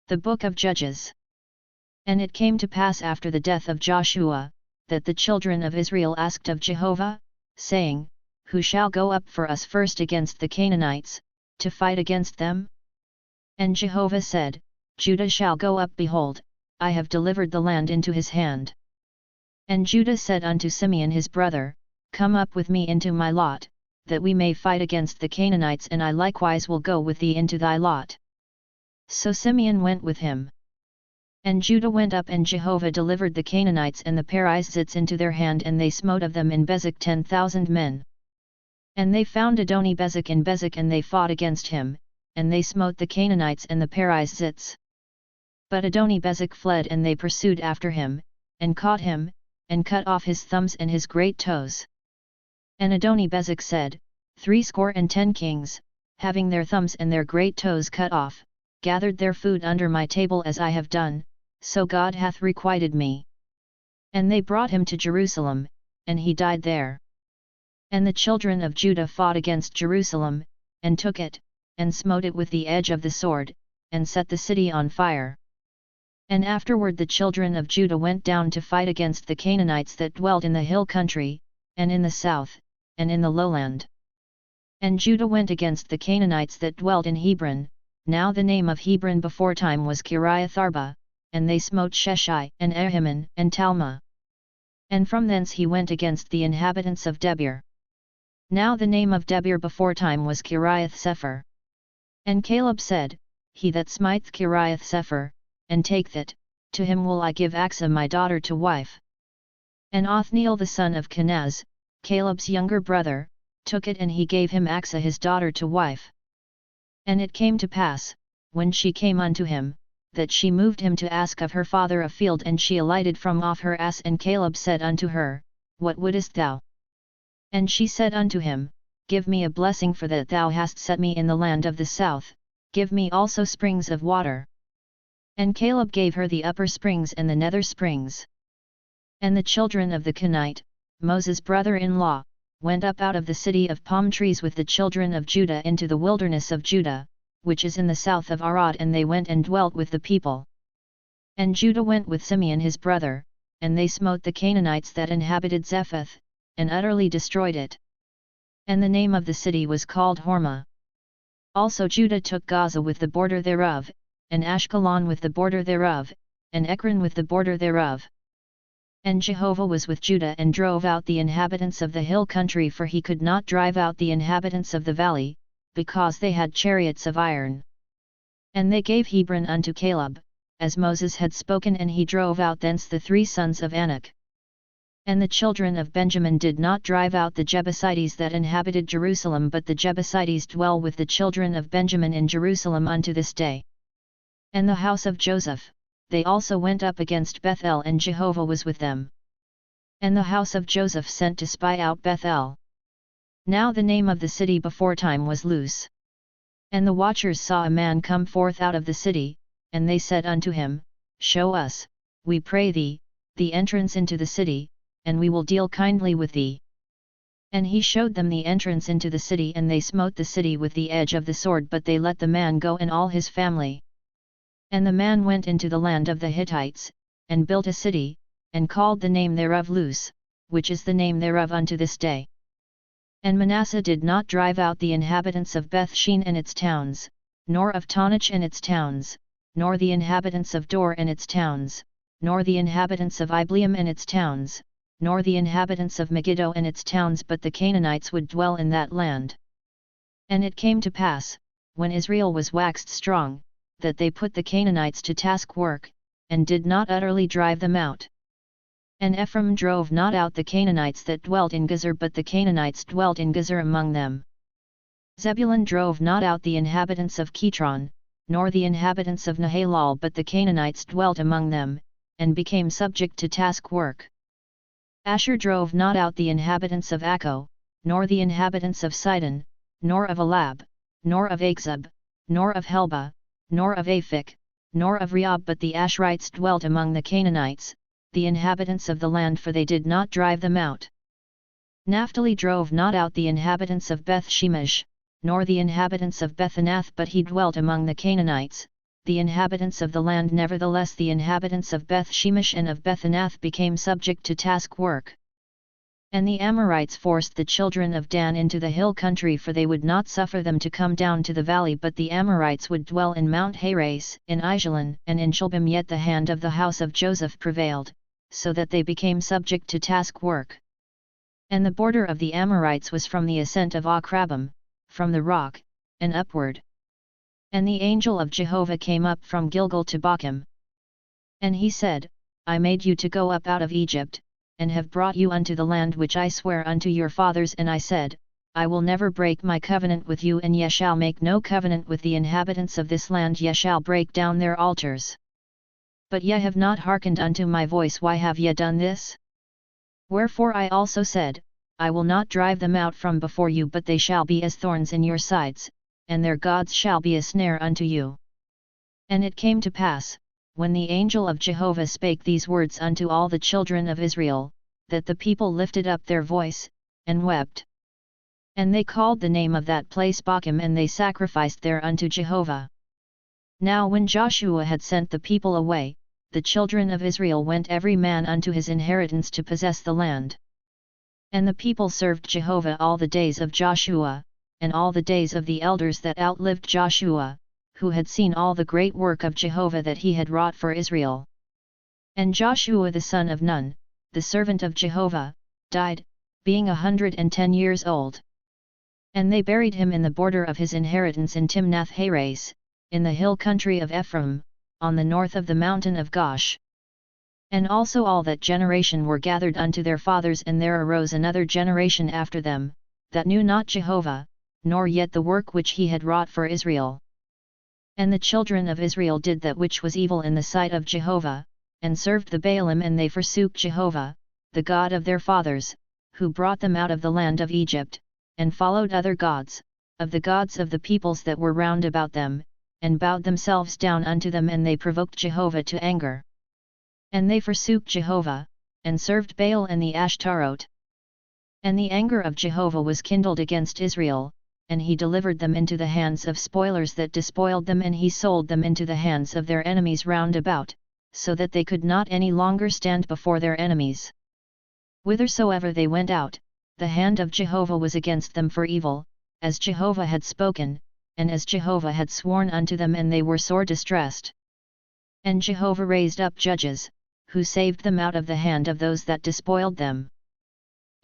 The Book of Judges. And it came to pass after the death of Joshua, that the children of Israel asked of Jehovah, saying, Who shall go up for us first against the Canaanites, to fight against them? And Jehovah said, Judah shall go up. Behold, I have delivered the land into his hand. And Judah said unto Simeon his brother, Come up with me into my lot, that we may fight against the Canaanites, and I likewise will go with thee into thy lot. So Simeon went with him. And Judah went up, and Jehovah delivered the Canaanites and the Perizzites into their hand, and they smote of them in Bezek 10,000 men. And they found Adoni-Bezek in Bezek, and they fought against him, and they smote the Canaanites and the Perizzites. But Adoni-Bezek fled, and they pursued after him, and caught him, and cut off his thumbs and his great toes. And Adoni-Bezek said, 70 kings, having their thumbs and their great toes cut off, gathered their food under my table as I have done, so God hath requited me. And they brought him to Jerusalem, and he died there. And the children of Judah fought against Jerusalem, and took it, and smote it with the edge of the sword, and set the city on fire. And afterward the children of Judah went down to fight against the Canaanites that dwelt in the hill country, and in the south, and in the lowland. And Judah went against the Canaanites that dwelt in Hebron. Now the name of Hebron beforetime was Kiriath-arba, and they smote Sheshai, and Ahiman, and Talmah. And from thence he went against the inhabitants of Debir. Now the name of Debir beforetime was Kiriath-Sepher. And Caleb said, He that smiteth Kiriath-Sepher, and taketh it, to him will I give Achsah my daughter to wife. And Othniel the son of Kenaz, Caleb's younger brother, took it, and he gave him Achsah his daughter to wife. And it came to pass, when she came unto him, that she moved him to ask of her father a field, and she alighted from off her ass, and Caleb said unto her, What wouldest thou? And she said unto him, Give me a blessing, for that thou hast set me in the land of the south, give me also springs of water. And Caleb gave her the upper springs and the nether springs. And the children of the Kenite, Moses' brother-in-law, went up out of the city of palm trees with the children of Judah into the wilderness of Judah, which is in the south of Arad, and they went and dwelt with the people. And Judah went with Simeon his brother, and they smote the Canaanites that inhabited Zephath, and utterly destroyed it. And the name of the city was called Hormah. Also Judah took Gaza with the border thereof, and Ashkelon with the border thereof, and Ekron with the border thereof. And Jehovah was with Judah, and drove out the inhabitants of the hill country, for he could not drive out the inhabitants of the valley, because they had chariots of iron. And they gave Hebron unto Caleb, as Moses had spoken, and he drove out thence the 3 sons of Anak. And the children of Benjamin did not drive out the Jebusites that inhabited Jerusalem, but the Jebusites dwell with the children of Benjamin in Jerusalem unto this day. And the house of Joseph, they also went up against Bethel, and Jehovah was with them. And the house of Joseph sent to spy out Bethel. Now the name of the city beforetime was Luz. And the watchers saw a man come forth out of the city, and they said unto him, Show us, we pray thee, the entrance into the city, and we will deal kindly with thee. And he showed them the entrance into the city, and they smote the city with the edge of the sword, but they let the man go and all his family. And the man went into the land of the Hittites, and built a city, and called the name thereof Luz, which is the name thereof unto this day. And Manasseh did not drive out the inhabitants of Bethshean and its towns, nor of Taanach and its towns, nor the inhabitants of Dor and its towns, nor the inhabitants of Ibleam and its towns, nor the inhabitants of Megiddo and its towns, but the Canaanites would dwell in that land. And it came to pass, when Israel was waxed strong, that they put the Canaanites to task work, and did not utterly drive them out. And Ephraim drove not out the Canaanites that dwelt in Gezer, but the Canaanites dwelt in Gezer among them. Zebulun drove not out the inhabitants of Kitron, nor the inhabitants of Nahalal, but the Canaanites dwelt among them, and became subject to task work. Asher drove not out the inhabitants of Akko, nor the inhabitants of Sidon, nor of Elab, nor of Achzib, nor of Helba, nor of Aphik, nor of Rehob, but the Asherites dwelt among the Canaanites, the inhabitants of the land, for they did not drive them out. Naphtali drove not out the inhabitants of Beth Shemesh, nor the inhabitants of Bethanath, but he dwelt among the Canaanites, the inhabitants of the land. Nevertheless the inhabitants of Beth Shemesh and of Bethanath became subject to task work. And the Amorites forced the children of Dan into the hill country, for they would not suffer them to come down to the valley, but the Amorites would dwell in Mount Heres, in Aijalon, and in Shilbim. Yet the hand of the house of Joseph prevailed, so that they became subject to task work. And the border of the Amorites was from the ascent of Akrabim, from the rock, and upward. And the angel of Jehovah came up from Gilgal to Bochim. And he said, I made you to go up out of Egypt, and have brought you unto the land which I swear unto your fathers. And I said, I will never break my covenant with you, and ye shall make no covenant with the inhabitants of this land. Ye shall break down their altars. But ye have not hearkened unto my voice. Why have ye done this? Wherefore I also said, I will not drive them out from before you, but they shall be as thorns in your sides, and their gods shall be a snare unto you. And it came to pass, when the angel of Jehovah spake these words unto all the children of Israel, that the people lifted up their voice, and wept. And they called the name of that place Bochim, and they sacrificed there unto Jehovah. Now when Joshua had sent the people away, the children of Israel went every man unto his inheritance to possess the land. And the people served Jehovah all the days of Joshua, and all the days of the elders that outlived Joshua, who had seen all the great work of Jehovah that he had wrought for Israel. And Joshua the son of Nun, the servant of Jehovah, died, being 110 years old. And they buried him in the border of his inheritance in Timnath Heres, in the hill country of Ephraim, on the north of the mountain of Gosh. And also all that generation were gathered unto their fathers, and there arose another generation after them, that knew not Jehovah, nor yet the work which he had wrought for Israel. And the children of Israel did that which was evil in the sight of Jehovah, and served the Baalim, and they forsook Jehovah, the God of their fathers, who brought them out of the land of Egypt, and followed other gods, of the gods of the peoples that were round about them, and bowed themselves down unto them, and they provoked Jehovah to anger. And they forsook Jehovah, and served Baal and the Ashtaroth. And the anger of Jehovah was kindled against Israel, and he delivered them into the hands of spoilers that despoiled them, and he sold them into the hands of their enemies round about, so that they could not any longer stand before their enemies. Whithersoever they went out, the hand of Jehovah was against them for evil, as Jehovah had spoken, and as Jehovah had sworn unto them, and they were sore distressed. And Jehovah raised up judges, who saved them out of the hand of those that despoiled them.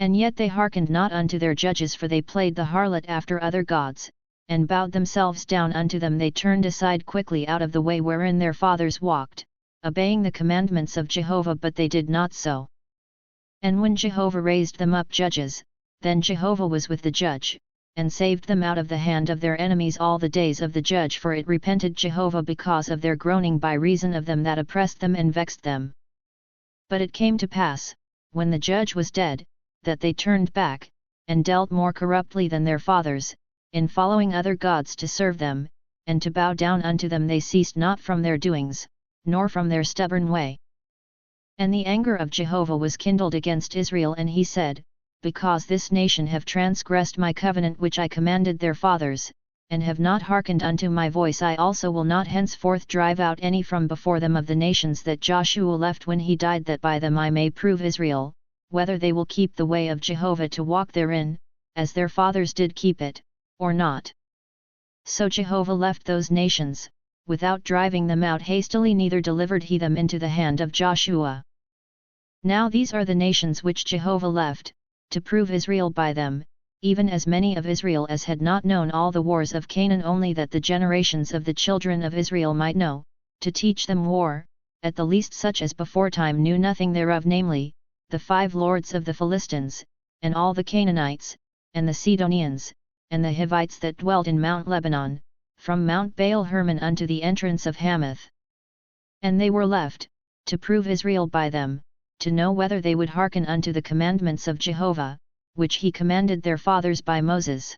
And yet they hearkened not unto their judges, for they played the harlot after other gods, and bowed themselves down unto them. They turned aside quickly out of the way wherein their fathers walked, obeying the commandments of Jehovah, but they did not so. And when Jehovah raised them up judges, then Jehovah was with the judge, and saved them out of the hand of their enemies all the days of the judge. For it repented Jehovah because of their groaning by reason of them that oppressed them and vexed them. But it came to pass, when the judge was dead, that they turned back, and dealt more corruptly than their fathers, in following other gods to serve them, and to bow down unto them. They ceased not from their doings, nor from their stubborn way. And the anger of Jehovah was kindled against Israel, and he said, Because this nation have transgressed my covenant which I commanded their fathers, and have not hearkened unto my voice, I also will not henceforth drive out any from before them of the nations that Joshua left when he died, that by them I may prove Israel, whether they will keep the way of Jehovah to walk therein, as their fathers did keep it, or not. So Jehovah left those nations, without driving them out hastily, neither delivered he them into the hand of Joshua. Now these are the nations which Jehovah left, to prove Israel by them, even as many of Israel as had not known all the wars of Canaan, only that the generations of the children of Israel might know, to teach them war, at the least such as beforetime knew nothing thereof, namely, the 5 lords of the Philistines, and all the Canaanites, and the Sidonians, and the Hivites that dwelt in Mount Lebanon, from Mount Baal Hermon unto the entrance of Hamath. And they were left, to prove Israel by them, to know whether they would hearken unto the commandments of Jehovah, which he commanded their fathers by Moses.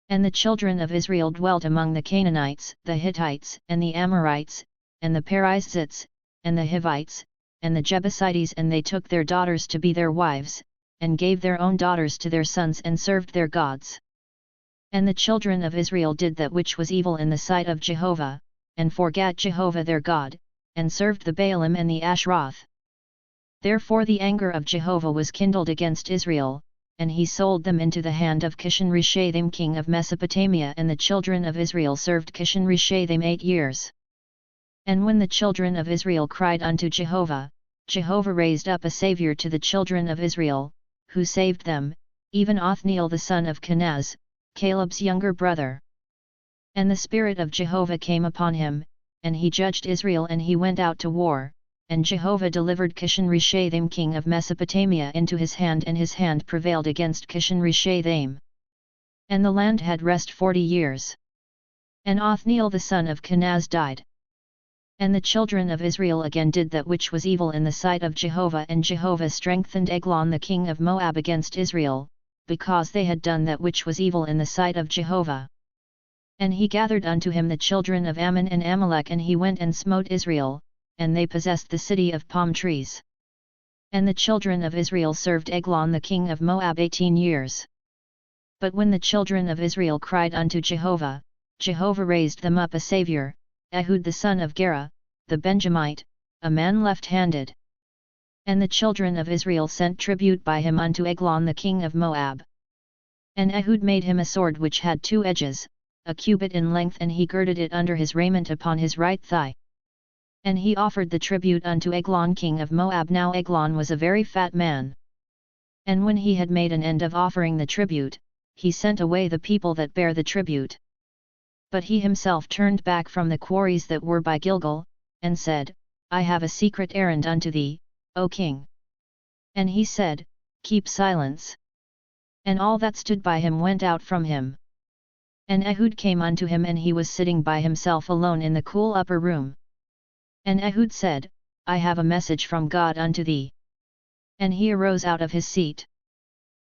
And the children of Israel dwelt among the Canaanites, the Hittites, and the Amorites, and the Perizzites, and the Hivites, and the Jebusites, and they took their daughters to be their wives, and gave their own daughters to their sons, and served their gods. And the children of Israel did that which was evil in the sight of Jehovah, and forgat Jehovah their God, and served the Baalim and the Ashroth. Therefore the anger of Jehovah was kindled against Israel, and he sold them into the hand of Kishan-Rishathaim king of Mesopotamia, and the children of Israel served Kishan-Rishathaim 8 years. And when the children of Israel cried unto Jehovah, Jehovah raised up a Saviour to the children of Israel, who saved them, even Othniel the son of Kenaz, Caleb's younger brother. And the Spirit of Jehovah came upon him, and he judged Israel, and he went out to war, and Jehovah delivered Kishan-Rishathaim king of Mesopotamia into his hand, and his hand prevailed against Kishan-Rishathaim. And the land had rest 40 years. And Othniel the son of Kenaz died. And the children of Israel again did that which was evil in the sight of Jehovah, and Jehovah strengthened Eglon the king of Moab against Israel, because they had done that which was evil in the sight of Jehovah. And he gathered unto him the children of Ammon and Amalek, and he went and smote Israel, and they possessed the city of palm trees. And the children of Israel served Eglon the king of Moab 18 years. But when the children of Israel cried unto Jehovah, Jehovah raised them up a Saviour, Ehud the son of Gera, the Benjamite, a man left-handed. And the children of Israel sent tribute by him unto Eglon the king of Moab. And Ehud made him a sword which had 2 edges, a cubit in length, and he girded it under his raiment upon his right thigh. And he offered the tribute unto Eglon king of Moab. Now Eglon was a very fat man. And when he had made an end of offering the tribute, he sent away the people that bare the tribute. But he himself turned back from the quarries that were by Gilgal, and said, I have a secret errand unto thee, O king. And he said, Keep silence. And all that stood by him went out from him. And Ehud came unto him, and he was sitting by himself alone in the cool upper room. And Ehud said, I have a message from God unto thee. And he arose out of his seat.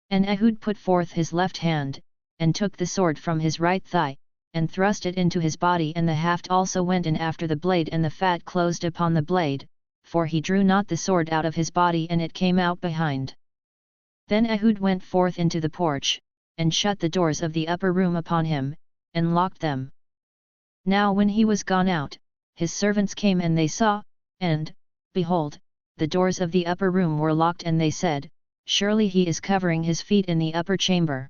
And Ehud put forth his left hand, and took the sword from his right thigh, and thrust it into his body, and the haft also went in after the blade, and the fat closed upon the blade, for he drew not the sword out of his body, and it came out behind. Then Ehud went forth into the porch, and shut the doors of the upper room upon him, and locked them. Now when he was gone out, his servants came, and they saw, and, behold, the doors of the upper room were locked, and they said, Surely he is covering his feet in the upper chamber.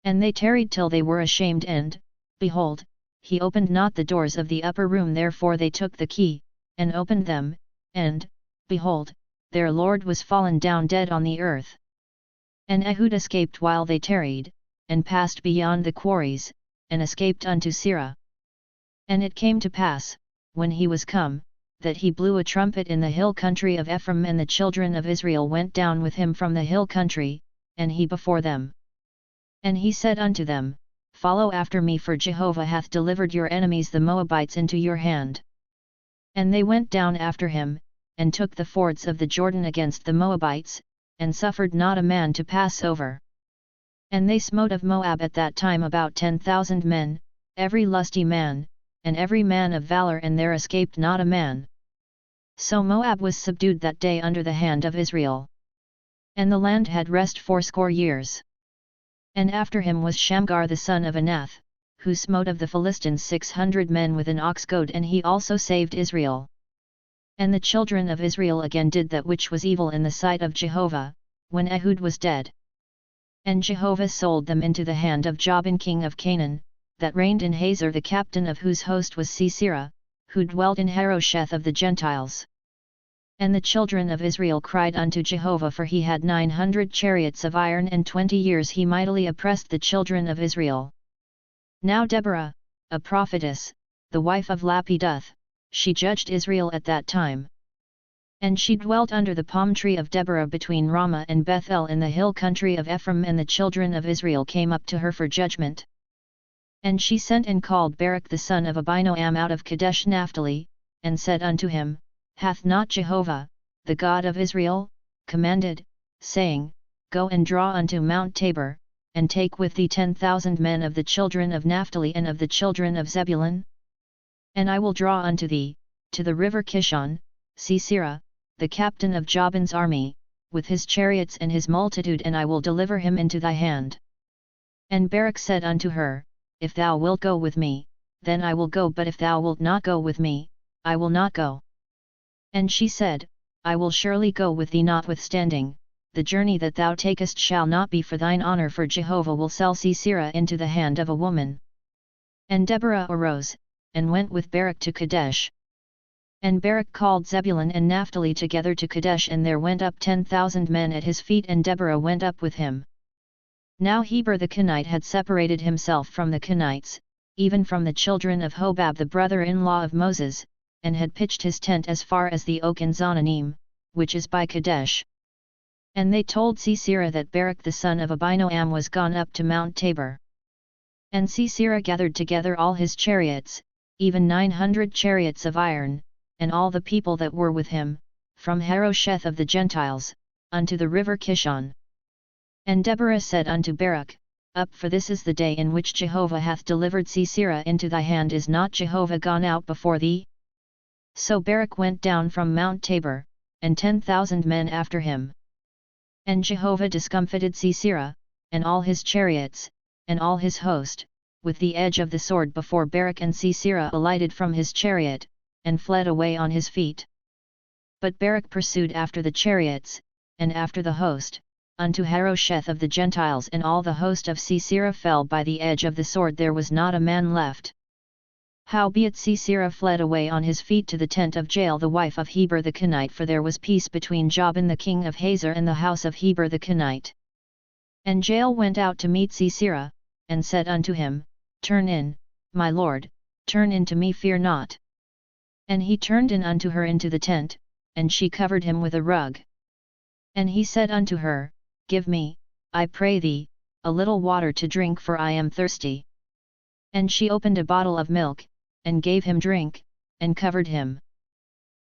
And they tarried till they were ashamed, and, behold, he opened not the doors of the upper room. Therefore they took the key, and opened them, and, behold, their lord was fallen down dead on the earth. And Ehud escaped while they tarried, and passed beyond the quarries, and escaped unto Sirah. And it came to pass, when he was come, that he blew a trumpet in the hill country of Ephraim, and the children of Israel went down with him from the hill country, and he before them. And he said unto them, Follow after me, for Jehovah hath delivered your enemies the Moabites into your hand. And they went down after him, and took the fords of the Jordan against the Moabites, and suffered not a man to pass over. And they smote of Moab at that time about 10,000 men, every lusty man, and every man of valor, and there escaped not a man. So Moab was subdued that day under the hand of Israel. And the land had rest 80 years. And after him was Shamgar the son of Anath, who smote of the Philistines 600 men with an ox goad, and he also saved Israel. And the children of Israel again did that which was evil in the sight of Jehovah, when Ehud was dead. And Jehovah sold them into the hand of Jabin king of Canaan, that reigned in Hazor, the captain of whose host was Sisera, who dwelt in Harosheth of the Gentiles. And the children of Israel cried unto Jehovah, for he had 900 chariots of iron, and 20 years he mightily oppressed the children of Israel. Now Deborah, a prophetess, the wife of Lapidoth, she judged Israel at that time. And she dwelt under the palm tree of Deborah between Ramah and Bethel in the hill country of Ephraim, and the children of Israel came up to her for judgment. And she sent and called Barak the son of Abinoam out of Kadesh Naphtali, and said unto him, Hath not Jehovah, the God of Israel, commanded, saying, Go and draw unto Mount Tabor, and take with thee 10,000 men of the children of Naphtali and of the children of Zebulun? And I will draw unto thee, to the river Kishon, Sisera, the captain of Jabin's army, with his chariots and his multitude, and I will deliver him into thy hand. And Barak said unto her, If thou wilt go with me, then I will go, but if thou wilt not go with me, I will not go. And she said, I will surely go with thee, notwithstanding, the journey that thou takest shall not be for thine honor, for Jehovah will sell Sisera into the hand of a woman. And Deborah arose, and went with Barak to Kadesh. And Barak called Zebulun and Naphtali together to Kadesh, and there went up 10,000 men at his feet, and Deborah went up with him. Now Heber the Kenite had separated himself from the Kenites, even from the children of Hobab the brother-in-law of Moses, and had pitched his tent as far as the oak in Zonanim, which is by Kadesh. And they told Sisera that Barak the son of Abinoam was gone up to Mount Tabor. And Sisera gathered together all his chariots, even 900 chariots of iron, and all the people that were with him, from Harosheth of the Gentiles, unto the river Kishon. And Deborah said unto Barak, Up, for this is the day in which Jehovah hath delivered Sisera into thy hand. Is not Jehovah gone out before thee? So Barak went down from Mount Tabor, and 10,000 men after him. And Jehovah discomfited Sisera, and all his chariots, and all his host, with the edge of the sword before Barak, and Sisera alighted from his chariot, and fled away on his feet. But Barak pursued after the chariots, and after the host, unto Harosheth of the Gentiles, and all the host of Sisera fell by the edge of the sword, there was not a man left. Howbeit Sisera fled away on his feet to the tent of Jael the wife of Heber the Kenite, for there was peace between Jabin the king of Hazor and the house of Heber the Kenite. And Jael went out to meet Sisera, and said unto him, Turn in, my lord, turn in to me, fear not. And he turned in unto her into the tent, and she covered him with a rug. And he said unto her, Give me, I pray thee, a little water to drink, for I am thirsty. And she opened a bottle of milk, and gave him drink, and covered him.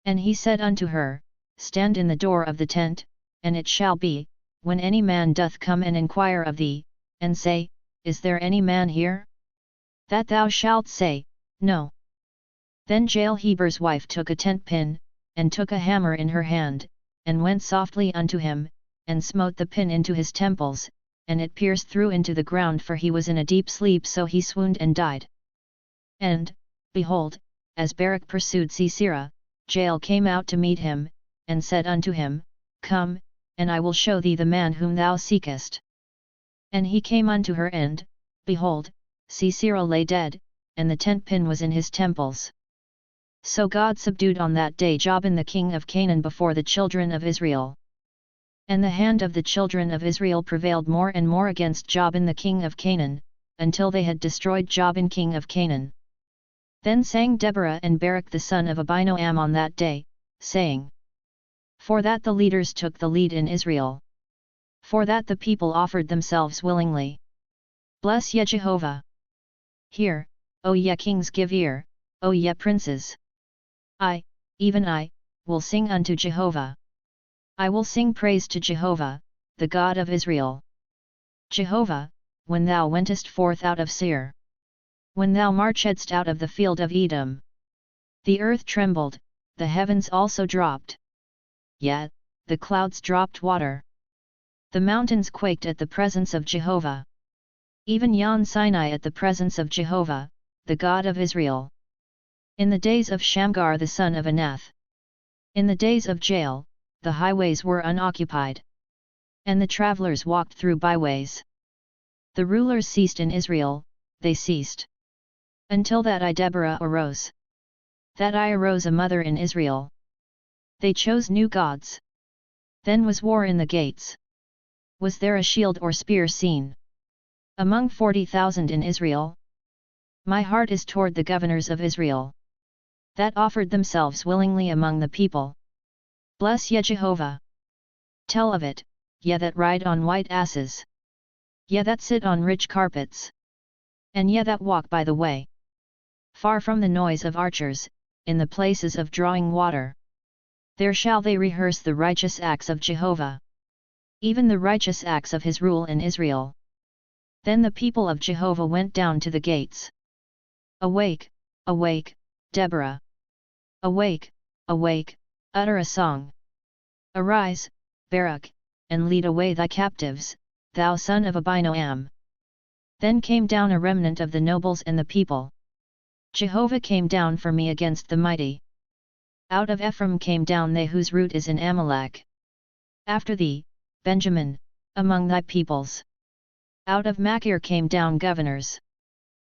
And he said unto her, Stand in the door of the tent, and it shall be, when any man doth come and inquire of thee, and say, Is there any man here? That thou shalt say, No. Then Jael Heber's wife took a tent pin, and took a hammer in her hand, and went softly unto him, and smote the pin into his temples, and it pierced through into the ground, for he was in a deep sleep, so he swooned and died. And, behold, as Barak pursued Sisera, Jael came out to meet him, and said unto him, Come, and I will show thee the man whom thou seekest. And he came unto her, and, behold, Sisera lay dead, and the tent pin was in his temples. So God subdued on that day Jabin the king of Canaan before the children of Israel. And the hand of the children of Israel prevailed more and more against Jabin the king of Canaan, until they had destroyed Jabin king of Canaan. Then sang Deborah and Barak the son of Abinoam on that day, saying, For that the leaders took the lead in Israel. For that the people offered themselves willingly. Bless ye Jehovah. Hear, O ye kings, give ear, O ye princes. I, even I, will sing unto Jehovah. I will sing praise to Jehovah, the God of Israel. Jehovah, when thou wentest forth out of Seir. When thou marchedst out of the field of Edom. The earth trembled, the heavens also dropped. Yet, the clouds dropped water. The mountains quaked at the presence of Jehovah. Even yon Sinai at the presence of Jehovah, the God of Israel. In the days of Shamgar the son of Anath. In the days of Jael, the highways were unoccupied. And the travelers walked through byways. The rulers ceased in Israel, they ceased. Until that I Deborah arose. That I arose a mother in Israel. They chose new gods. Then was war in the gates. Was there a shield or spear seen? Among 40,000 in Israel? My heart is toward the governors of Israel. That offered themselves willingly among the people. Bless ye Jehovah. Tell of it, ye that ride on white asses. Ye that sit on rich carpets. And ye that walk by the way. Far from the noise of archers, in the places of drawing water. There shall they rehearse the righteous acts of Jehovah. Even the righteous acts of his rule in Israel. Then the people of Jehovah went down to the gates. Awake, awake, Deborah. Awake, awake, utter a song. Arise, Barak, and lead away thy captives, thou son of Abinoam. Then came down a remnant of the nobles and the people. Jehovah came down for me against the mighty. Out of Ephraim came down they whose root is in Amalek. After thee, Benjamin, among thy peoples. Out of Machir came down governors.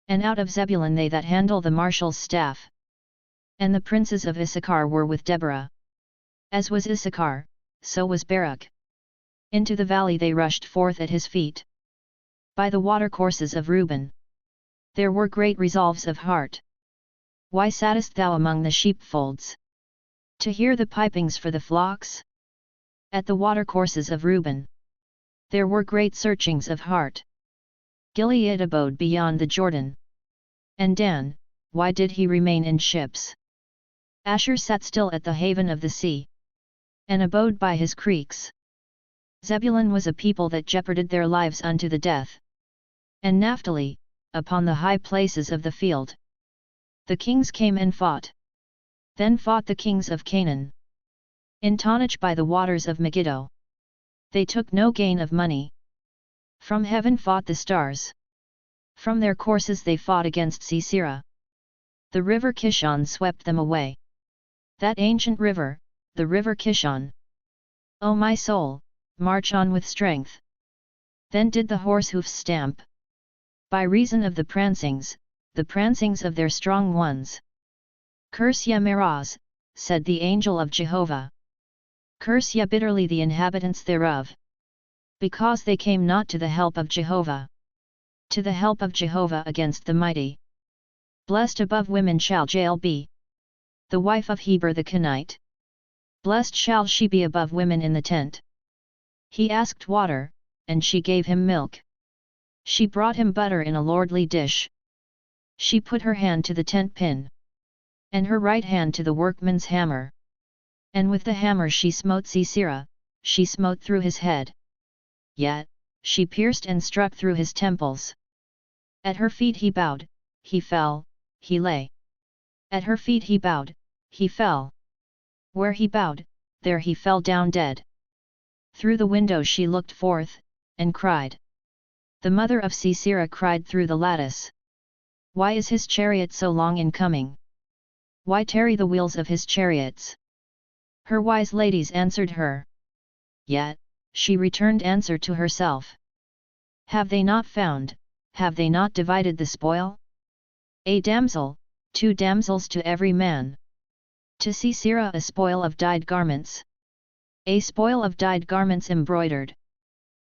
And out of Zebulun they that handle the marshal's staff. And the princes of Issachar were with Deborah. As was Issachar, so was Barak. Into the valley they rushed forth at his feet. By the watercourses of Reuben. There were great resolves of heart. Why sattest thou among the sheepfolds? To hear the pipings for the flocks? At the watercourses of Reuben. There were great searchings of heart. Gilead abode beyond the Jordan. And Dan, why did he remain in ships? Asher sat still at the haven of the sea. And abode by his creeks. Zebulun was a people that jeoparded their lives unto the death. And Naphtali, upon the high places of the field. The kings came and fought. Then fought the kings of Canaan. In tonnage by the waters of Megiddo. They took no gain of money. From heaven fought the stars. From their courses they fought against Sisera. The river Kishon swept them away. That ancient river, the river Kishon. O my soul, march on with strength. Then did the horse hoofs stamp. By reason of the prancings of their strong ones. Curse ye Meroz, said the angel of Jehovah. Curse ye bitterly the inhabitants thereof. Because they came not to the help of Jehovah. To the help of Jehovah against the mighty. Blessed above women shall Jael be. The wife of Heber the Kenite. Blessed shall she be above women in the tent. He asked water, and she gave him milk. She brought him butter in a lordly dish. She put her hand to the tent pin. And her right hand to the workman's hammer. And with the hammer she smote Sisera, she smote through his head. Yet, she pierced and struck through his temples. At her feet he bowed, he fell, he lay. At her feet he bowed, he fell. Where he bowed, there he fell down dead. Through the window she looked forth, and cried. The mother of Sisera cried through the lattice. Why is his chariot so long in coming? Why tarry the wheels of his chariots? Her wise ladies answered her. Yet, she returned answer to herself. Have they not found, have they not divided the spoil? A damsel, 2 damsels to every man. To Sisera a spoil of dyed garments. A spoil of dyed garments embroidered.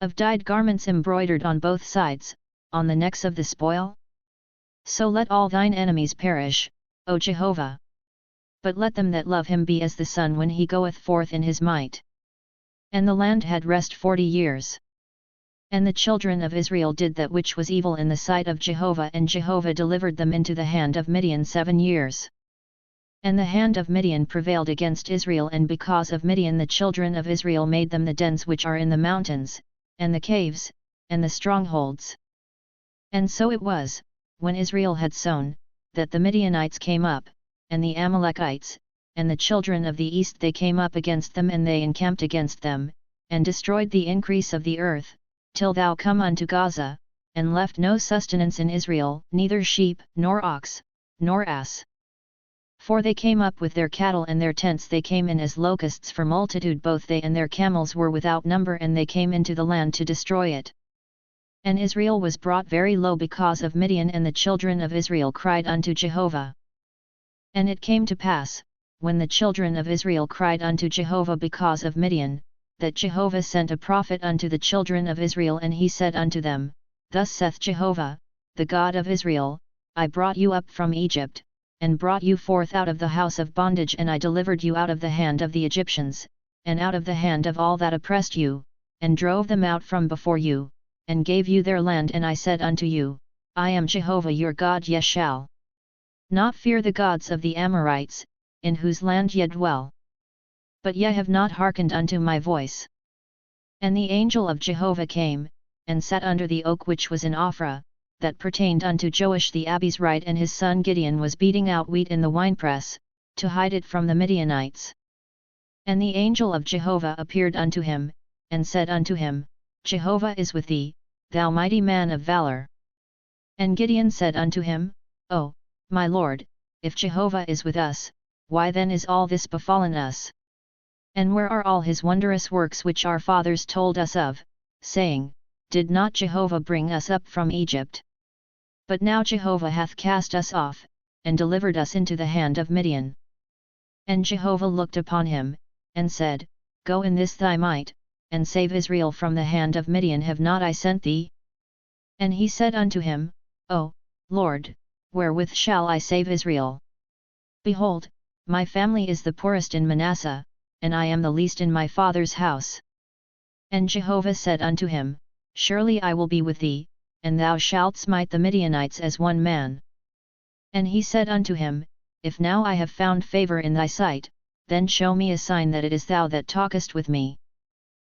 Of dyed garments embroidered on both sides, on the necks of the spoil? So let all thine enemies perish, O Jehovah. But let them that love him be as the sun when he goeth forth in his might. And the land had rest 40 years. And the children of Israel did that which was evil in the sight of Jehovah, and Jehovah delivered them into the hand of Midian 7 years. And the hand of Midian prevailed against Israel, and because of Midian the children of Israel made them the dens which are in the mountains, and the caves, and the strongholds. And so it was, when Israel had sown, that the Midianites came up, and the Amalekites, and the children of the east they came up against them, and they encamped against them, and destroyed the increase of the earth, till thou come unto Gaza, and left no sustenance in Israel, neither sheep, nor ox, nor ass. For they came up with their cattle and their tents, they came in as locusts for multitude, both they and their camels were without number, and they came into the land to destroy it. And Israel was brought very low because of Midian, and the children of Israel cried unto Jehovah. And it came to pass, when the children of Israel cried unto Jehovah because of Midian, that Jehovah sent a prophet unto the children of Israel, and he said unto them, Thus saith Jehovah, the God of Israel, I brought you up from Egypt, and brought you forth out of the house of bondage, and I delivered you out of the hand of the Egyptians, and out of the hand of all that oppressed you, and drove them out from before you, and gave you their land. And I said unto you, I am Jehovah your God, ye shall not fear the gods of the Amorites, in whose land ye dwell. But ye have not hearkened unto my voice. And the angel of Jehovah came, and sat under the oak which was in Ophrah, that pertained unto Joash the Abizrite, and his son Gideon was beating out wheat in the winepress, to hide it from the Midianites. And the angel of Jehovah appeared unto him, and said unto him, Jehovah is with thee, thou mighty man of valor. And Gideon said unto him, O My Lord, if Jehovah is with us, why then is all this befallen us? And where are all his wondrous works which our fathers told us of, saying, Did not Jehovah bring us up from Egypt? But now Jehovah hath cast us off, and delivered us into the hand of Midian. And Jehovah looked upon him, and said, Go in this thy might, and save Israel from the hand of Midian. Have not I sent thee? And he said unto him, O Lord, wherewith shall I save Israel? Behold, my family is the poorest in Manasseh, and I am the least in my father's house. And Jehovah said unto him, Surely I will be with thee, and thou shalt smite the Midianites as one man. And he said unto him, If now I have found favor in thy sight, then show me a sign that it is thou that talkest with me.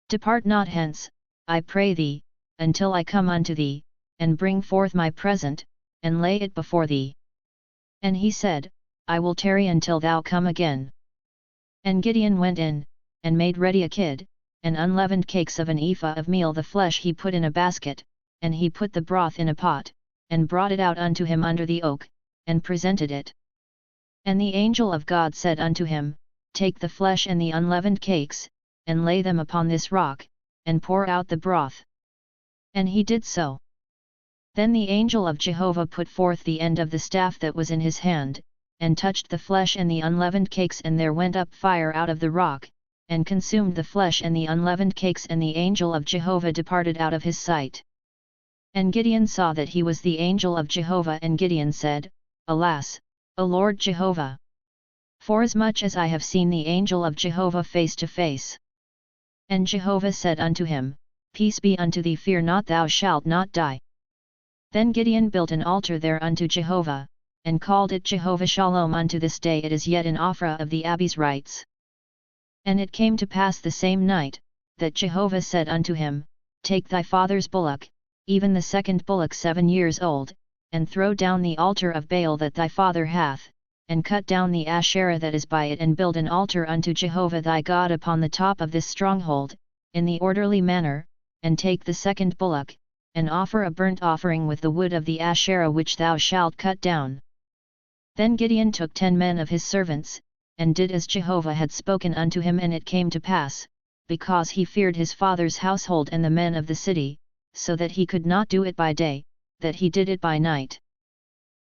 Depart not hence, I pray thee, until I come unto thee, and bring forth my present, and lay it before thee. And he said, I will tarry until thou come again. And Gideon went in, and made ready a kid, and unleavened cakes of an ephah of meal. The flesh he put in a basket, and he put the broth in a pot, and brought it out unto him under the oak, and presented it. And the angel of God said unto him, Take the flesh and the unleavened cakes, and lay them upon this rock, and pour out the broth. And he did so. Then the angel of Jehovah put forth the end of the staff that was in his hand, and touched the flesh and the unleavened cakes, and there went up fire out of the rock, and consumed the flesh and the unleavened cakes, and the angel of Jehovah departed out of his sight. And Gideon saw that he was the angel of Jehovah, and Gideon said, Alas, O Lord Jehovah! Forasmuch as I have seen the angel of Jehovah face to face. And Jehovah said unto him, Peace be unto thee, fear not, thou shalt not die. Then Gideon built an altar there unto Jehovah, and called it Jehovah Shalom. Unto this day it is yet in Ophrah of the Abiezrites. And it came to pass the same night, that Jehovah said unto him, Take thy father's bullock, even the second bullock 7 years old, and throw down the altar of Baal that thy father hath, and cut down the Asherah that is by it, and build an altar unto Jehovah thy God upon the top of this stronghold, in the orderly manner, and take the second bullock, and offer a burnt offering with the wood of the Asherah which thou shalt cut down. Then Gideon took 10 men of his servants, and did as Jehovah had spoken unto him. And it came to pass, because he feared his father's household and the men of the city, so that he could not do it by day, that he did it by night.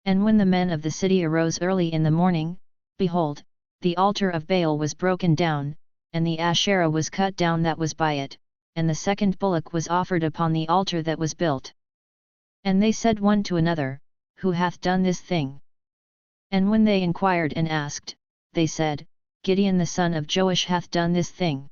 And when the men of the city arose early in the morning, behold, the altar of Baal was broken down, and the Asherah was cut down that was by it, and the second bullock was offered upon the altar that was built. And they said one to another, Who hath done this thing? And when they inquired and asked, they said, Gideon the son of Joash hath done this thing.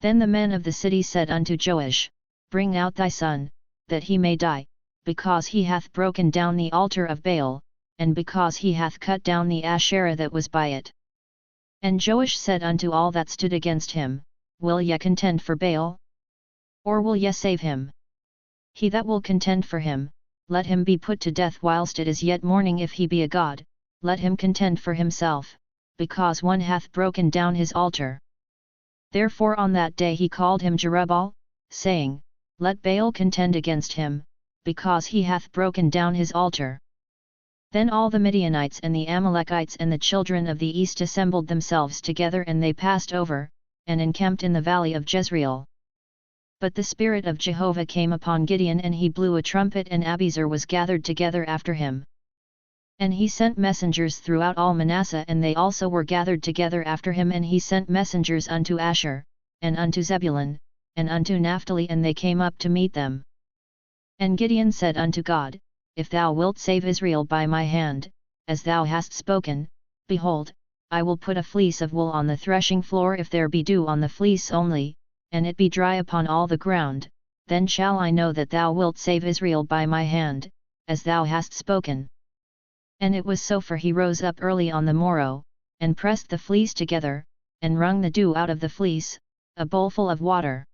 Then the men of the city said unto Joash, Bring out thy son, that he may die, because he hath broken down the altar of Baal, and because he hath cut down the Asherah that was by it. And Joash said unto all that stood against him, Will ye contend for Baal? Or will ye save him? He that will contend for him, let him be put to death whilst it is yet morning. If he be a god, let him contend for himself, because one hath broken down his altar. Therefore on that day he called him Jerubbaal, saying, Let Baal contend against him, because he hath broken down his altar. Then all the Midianites and the Amalekites and the children of the east assembled themselves together, and they passed over, and encamped in the valley of Jezreel. But the Spirit of Jehovah came upon Gideon, and he blew a trumpet, and Abiezer was gathered together after him. And he sent messengers throughout all Manasseh, and they also were gathered together after him. And he sent messengers unto Asher, and unto Zebulun, and unto Naphtali, and they came up to meet them. And Gideon said unto God, If thou wilt save Israel by my hand, as thou hast spoken, behold, I will put a fleece of wool on the threshing floor. If there be dew on the fleece only, and it be dry upon all the ground, then shall I know that thou wilt save Israel by my hand, as thou hast spoken. And it was so, for he rose up early on the morrow, and pressed the fleece together, and wrung the dew out of the fleece, a bowlful of water.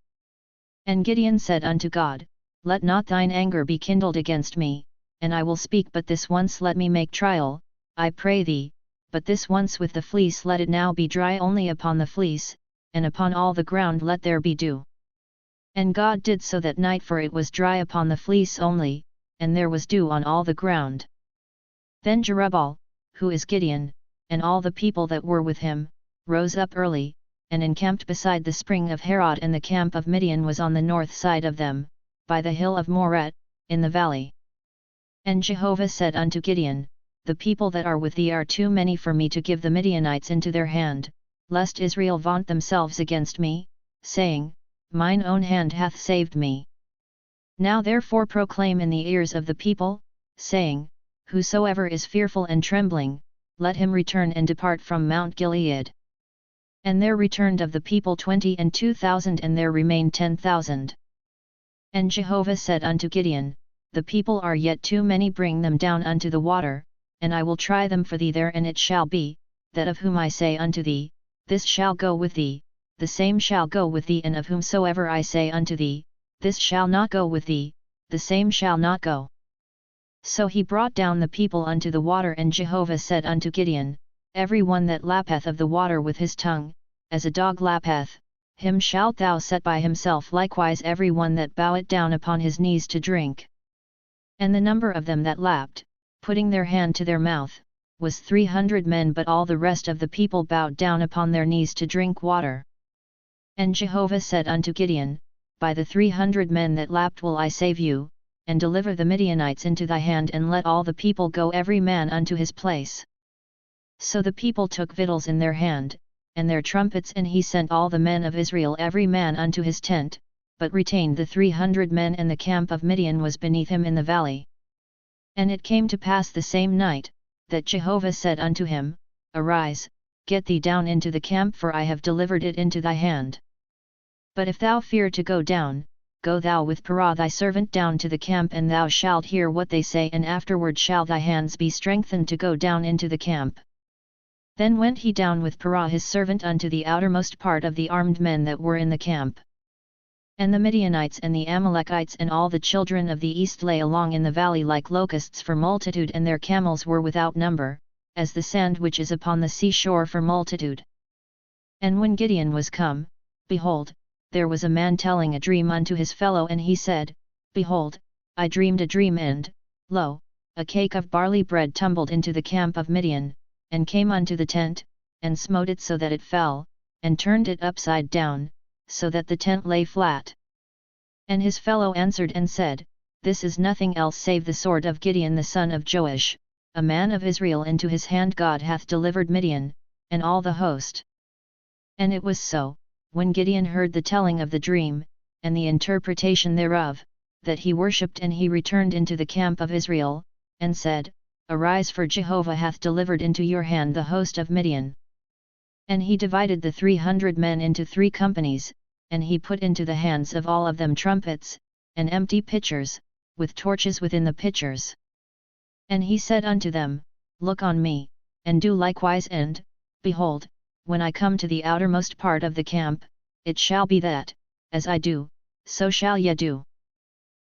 And Gideon said unto God, Let not thine anger be kindled against me, and I will speak but this once. Let me make trial, I pray thee, but this once with the fleece. Let it now be dry only upon the fleece, and upon all the ground let there be dew. And God did so that night, for it was dry upon the fleece only, and there was dew on all the ground. Then Jerubbaal, who is Gideon, and all the people that were with him, rose up early, and encamped beside the spring of Harod, and the camp of Midian was on the north side of them, by the hill of Moret, in the valley. And Jehovah said unto Gideon, The people that are with thee are too many for me to give the Midianites into their hand, lest Israel vaunt themselves against me, saying, Mine own hand hath saved me. Now therefore proclaim in the ears of the people, saying, Whosoever is fearful and trembling, let him return and depart from Mount Gilead. And there returned of the people 22,000, and there remained 10,000. And Jehovah said unto Gideon, The people are yet too many, bring them down unto the water, and I will try them for thee there. And it shall be, that of whom I say unto thee, This shall go with thee, the same shall go with thee, and of whomsoever I say unto thee, This shall not go with thee, the same shall not go. So he brought down the people unto the water, and Jehovah said unto Gideon, Every one that lappeth of the water with his tongue, as a dog lappeth, him shalt thou set by himself, likewise every one that boweth down upon his knees to drink. And the number of them that lapped, putting their hand to their mouth, was 300 men, but all the rest of the people bowed down upon their knees to drink water. And Jehovah said unto Gideon, By the 300 men that lapped will I save you, and deliver the Midianites into thy hand, and let all the people go every man unto his place. So the people took victuals in their hand, and their trumpets, and he sent all the men of Israel every man unto his tent, but retained the 300 men, and the camp of Midian was beneath him in the valley. And it came to pass the same night, that Jehovah said unto him, Arise, get thee down into the camp, for I have delivered it into thy hand. But if thou fear to go down, go thou with Purah thy servant down to the camp, and thou shalt hear what they say, and afterward shall thy hands be strengthened to go down into the camp. Then went he down with Purah his servant unto the outermost part of the armed men that were in the camp. And the Midianites and the Amalekites and all the children of the east lay along in the valley like locusts for multitude, and their camels were without number, as the sand which is upon the seashore for multitude. And when Gideon was come, behold, there was a man telling a dream unto his fellow, and he said, Behold, I dreamed a dream, and, lo, a cake of barley bread tumbled into the camp of Midian, and came unto the tent, and smote it so that it fell, and turned it upside down, so that the tent lay flat. And his fellow answered and said, This is nothing else save the sword of Gideon the son of Joash, a man of Israel. Into his hand God hath delivered Midian, and all the host. And it was so, when Gideon heard the telling of the dream, and the interpretation thereof, that he worshipped, and he returned into the camp of Israel, and said, Arise, for Jehovah hath delivered into your hand the host of Midian. And he divided the 300 men into 3 companies, and he put into the hands of all of them trumpets, and empty pitchers, with torches within the pitchers. And he said unto them, Look on me, and do likewise, and, behold, when I come to the outermost part of the camp, it shall be that, as I do, so shall ye do.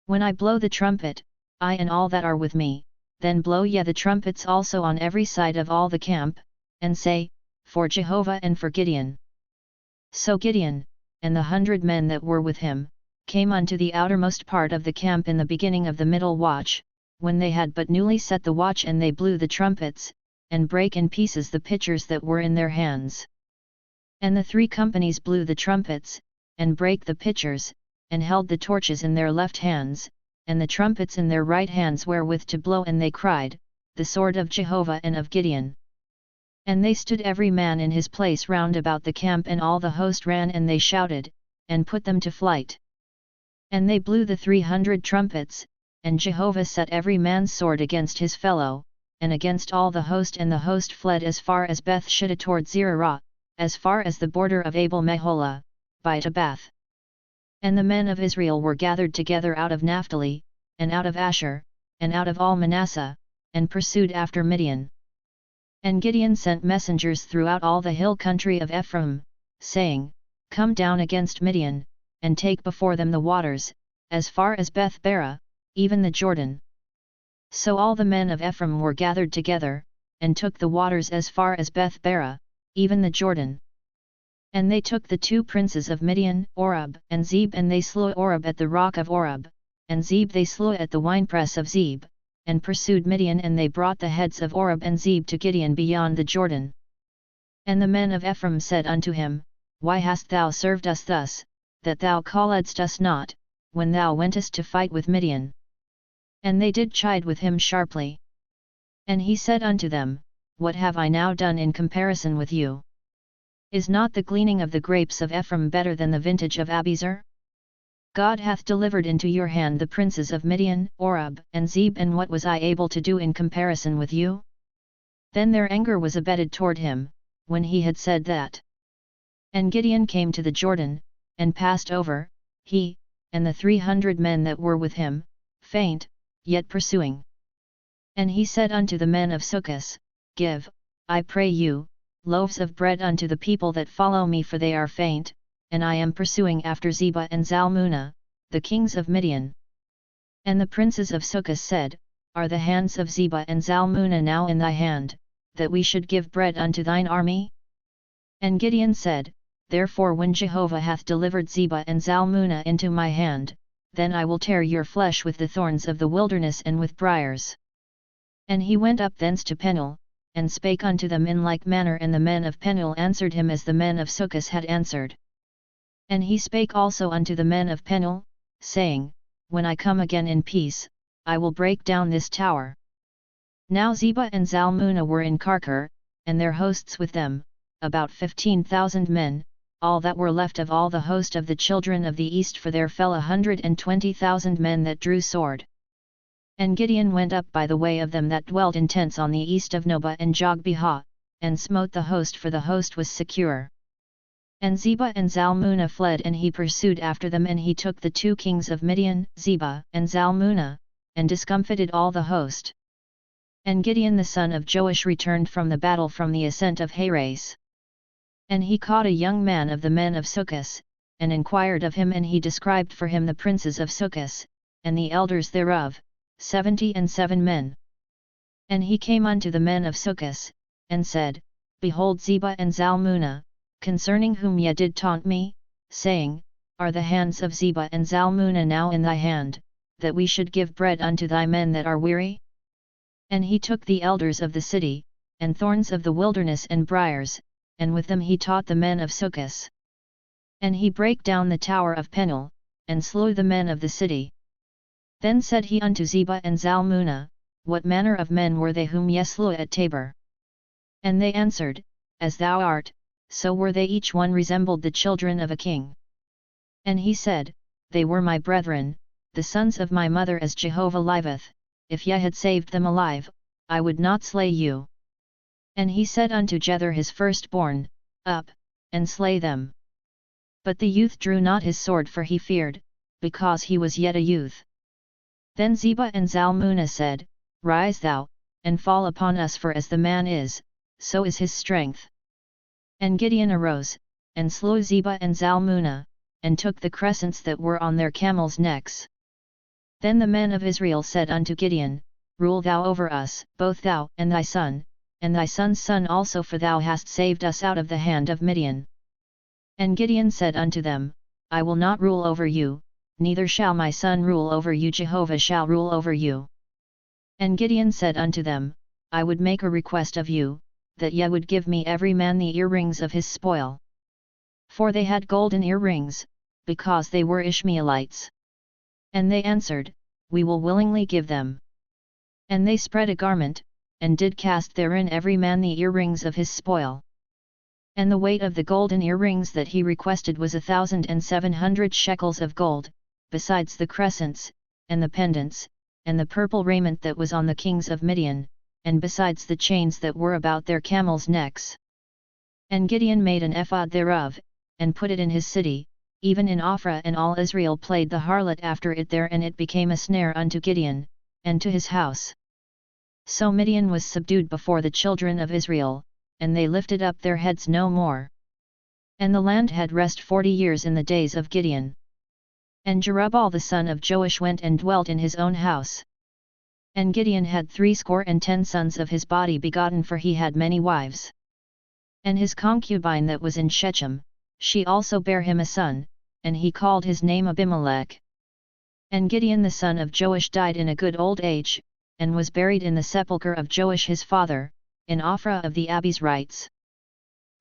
When I blow the trumpet, I and all that are with me, then blow ye the trumpets also on every side of all the camp, and say, For Jehovah and for Gideon. So Gideon, and the 100 men that were with him, came unto the outermost part of the camp in the beginning of the middle watch, when they had but newly set the watch, and they blew the trumpets, and brake in pieces the pitchers that were in their hands. And the 3 companies blew the trumpets, and brake the pitchers, and held the torches in their left hands, and the trumpets in their right hands wherewith to blow, and they cried, The sword of Jehovah and of Gideon. And they stood every man in his place round about the camp, and all the host ran, and they shouted, and put them to flight. And they blew the 300 trumpets, and Jehovah set every man's sword against his fellow, and against all the host, and the host fled as far as Beth Shittah toward Zerah, as far as the border of Abel Meholah, by Tabbath. And the men of Israel were gathered together out of Naphtali, and out of Asher, and out of all Manasseh, and pursued after Midian. And Gideon sent messengers throughout all the hill country of Ephraim, saying, Come down against Midian, and take before them the waters, as far as Beth Barah, even the Jordan. So all the men of Ephraim were gathered together, and took the waters as far as Beth Barah, even the Jordan. And they took the 2 princes of Midian, Oreb and Zeb, and they slew Oreb at the rock of Oreb, and Zeb they slew at the winepress of Zeb, and pursued Midian, and they brought the heads of Oreb and Zeb to Gideon beyond the Jordan. And the men of Ephraim said unto him, Why hast thou served us thus, that thou calledst us not, when thou wentest to fight with Midian? And they did chide with him sharply. And he said unto them, What have I now done in comparison with you? Is not the gleaning of the grapes of Ephraim better than the vintage of Abiezer? God hath delivered into your hand the princes of Midian, Oreb, and Zeb, and what was I able to do in comparison with you? Then their anger was abated toward him, when he had said that. And Gideon came to the Jordan, and passed over, he, and the 300 men that were with him, faint, yet pursuing. And he said unto the men of Succos, Give, I pray you, loaves of bread unto the people that follow me, for they are faint, and I am pursuing after Zebah and Zalmunna, the kings of Midian. And the princes of Succos said, Are the hands of Zebah and Zalmunna now in thy hand, that we should give bread unto thine army? And Gideon said, Therefore when Jehovah hath delivered Zebah and Zalmunna into my hand, then I will tear your flesh with the thorns of the wilderness and with briars. And he went up thence to Penuel, and spake unto them in like manner, and the men of Penuel answered him as the men of Succos had answered. And he spake also unto the men of Penuel, saying, When I come again in peace, I will break down this tower. Now Zebah and Zalmunna were in Karkor, and their hosts with them, about 15,000 men, all that were left of all the host of the children of the east, for there fell 120,000 men that drew sword. And Gideon went up by the way of them that dwelt in tents on the east of Nobah and Jogbehah, and smote the host, for the host was secure. And Zebah and Zalmunna fled, and he pursued after them, and he took the 2 kings of Midian, Zebah and Zalmunna, and discomfited all the host. And Gideon the son of Joash returned from the battle from the ascent of Heres. And he caught a young man of the men of Succos, and inquired of him, and he described for him the princes of Succos, and the elders thereof, 77 men. And he came unto the men of Succos, and said, Behold Zebah and Zalmunna, concerning whom ye did taunt me, saying, Are the hands of Zebah and Zalmunna now in thy hand, that we should give bread unto thy men that are weary? And he took the elders of the city, and thorns of the wilderness and briars, and with them he taught the men of Succos. And he brake down the tower of Penuel, and slew the men of the city. Then said he unto Zebah and Zalmunna, What manner of men were they whom ye slew at Tabor? And they answered, As thou art, so were they, each one resembled the children of a king. And he said, They were my brethren, the sons of my mother, as Jehovah liveth, if ye had saved them alive, I would not slay you. And he said unto Jether his firstborn, Up, and slay them. But the youth drew not his sword, for he feared, because he was yet a youth. Then Zebah and Zalmunna said, Rise thou, and fall upon us, for as the man is, so is his strength. And Gideon arose, and slew Zebah and Zalmunna, and took the crescents that were on their camels' necks. Then the men of Israel said unto Gideon, Rule thou over us, both thou and thy son's son also, for thou hast saved us out of the hand of Midian. And Gideon said unto them, I will not rule over you, neither shall my son rule over you, Jehovah shall rule over you. And Gideon said unto them, I would make a request of you, that ye would give me every man the earrings of his spoil. For they had golden earrings, because they were Ishmaelites. And they answered, We will willingly give them. And they spread a garment, and did cast therein every man the earrings of his spoil. And the weight of the golden earrings that he requested was 1,700 shekels of gold, besides the crescents, and the pendants, and the purple raiment that was on the kings of Midian, and besides the chains that were about their camels' necks. And Gideon made an ephod thereof, and put it in his city, even in Ophrah, and all Israel played the harlot after it there, and it became a snare unto Gideon, and to his house. So Midian was subdued before the children of Israel, and they lifted up their heads no more. And the land had rest 40 years in the days of Gideon. And Jerubbaal the son of Joash went and dwelt in his own house. And Gideon had 70 sons of his body begotten, for he had many wives. And his concubine that was in Shechem, she also bare him a son, and he called his name Abimelech. And Gideon the son of Joash died in a good old age, and was buried in the sepulchre of Joash his father, in Ophrah of the Abiezrites.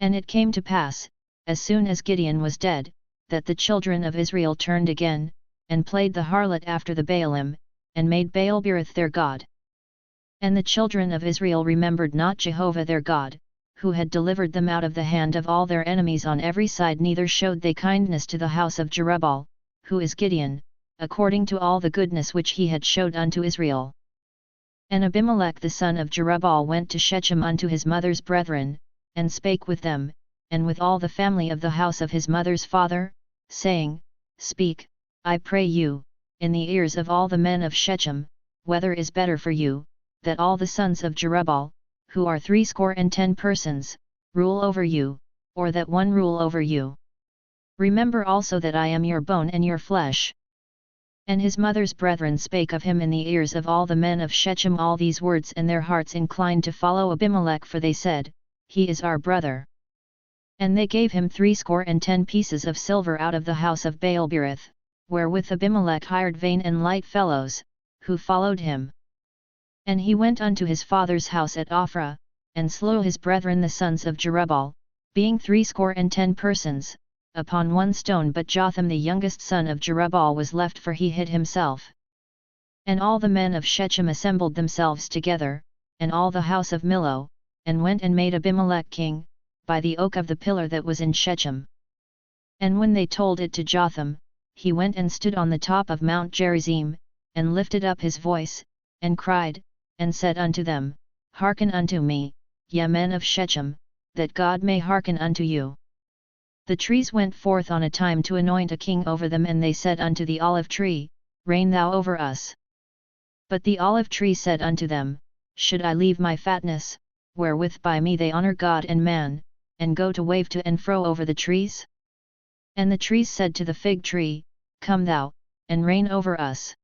And it came to pass, as soon as Gideon was dead, that the children of Israel turned again, and played the harlot after the Baalim, and made Baalberith their god. And the children of Israel remembered not Jehovah their God, who had delivered them out of the hand of all their enemies on every side, neither showed they kindness to the house of Jerubbaal, who is Gideon, according to all the goodness which he had showed unto Israel. And Abimelech the son of Jerubbaal went to Shechem unto his mother's brethren, and spake with them, and with all the family of the house of his mother's father, saying, Speak, I pray you, in the ears of all the men of Shechem, whether is better for you, that all the sons of Jerubbaal, who are 70 persons, rule over you, or that one rule over you. Remember also that I am your bone and your flesh. And his mother's brethren spake of him in the ears of all the men of Shechem all these words, and their hearts inclined to follow Abimelech, for they said, He is our brother. And they gave him 70 pieces of silver out of the house of Baalberith, wherewith Abimelech hired vain and light fellows, who followed him. And he went unto his father's house at Ophrah, and slew his brethren the sons of Jerubbaal, being 70 persons, upon one stone. But Jotham the youngest son of Jerubbaal was left, for he hid himself. And all the men of Shechem assembled themselves together, and all the house of Millo, and went and made Abimelech king, by the oak of the pillar that was in Shechem. And when they told it to Jotham, he went and stood on the top of Mount Gerizim, and lifted up his voice, and cried, and said unto them, Hearken unto me, ye men of Shechem, that God may hearken unto you. The trees went forth on a time to anoint a king over them, and they said unto the olive tree, Reign thou over us. But the olive tree said unto them, Should I leave my fatness, wherewith by me they honor God and man, and go to wave to and fro over the trees? And the trees said to the fig tree, Come thou, and reign over us.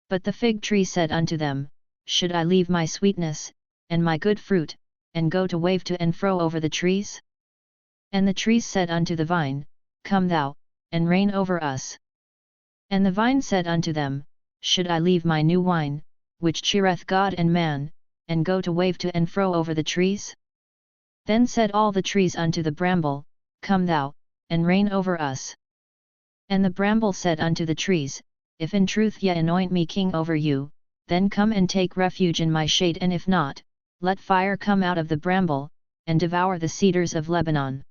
But the fig tree said unto them, Should I leave my sweetness, and my good fruit, and go to wave to and fro over the trees? And the trees said unto the vine, Come thou, and reign over us. And the vine said unto them, Should I leave my new wine, which cheereth God and man, and go to wave to and fro over the trees? Then said all the trees unto the bramble, Come thou, and reign over us. And the bramble said unto the trees, If in truth ye anoint me king over you, then come and take refuge in my shade, and if not, let fire come out of the bramble, and devour the cedars of Lebanon.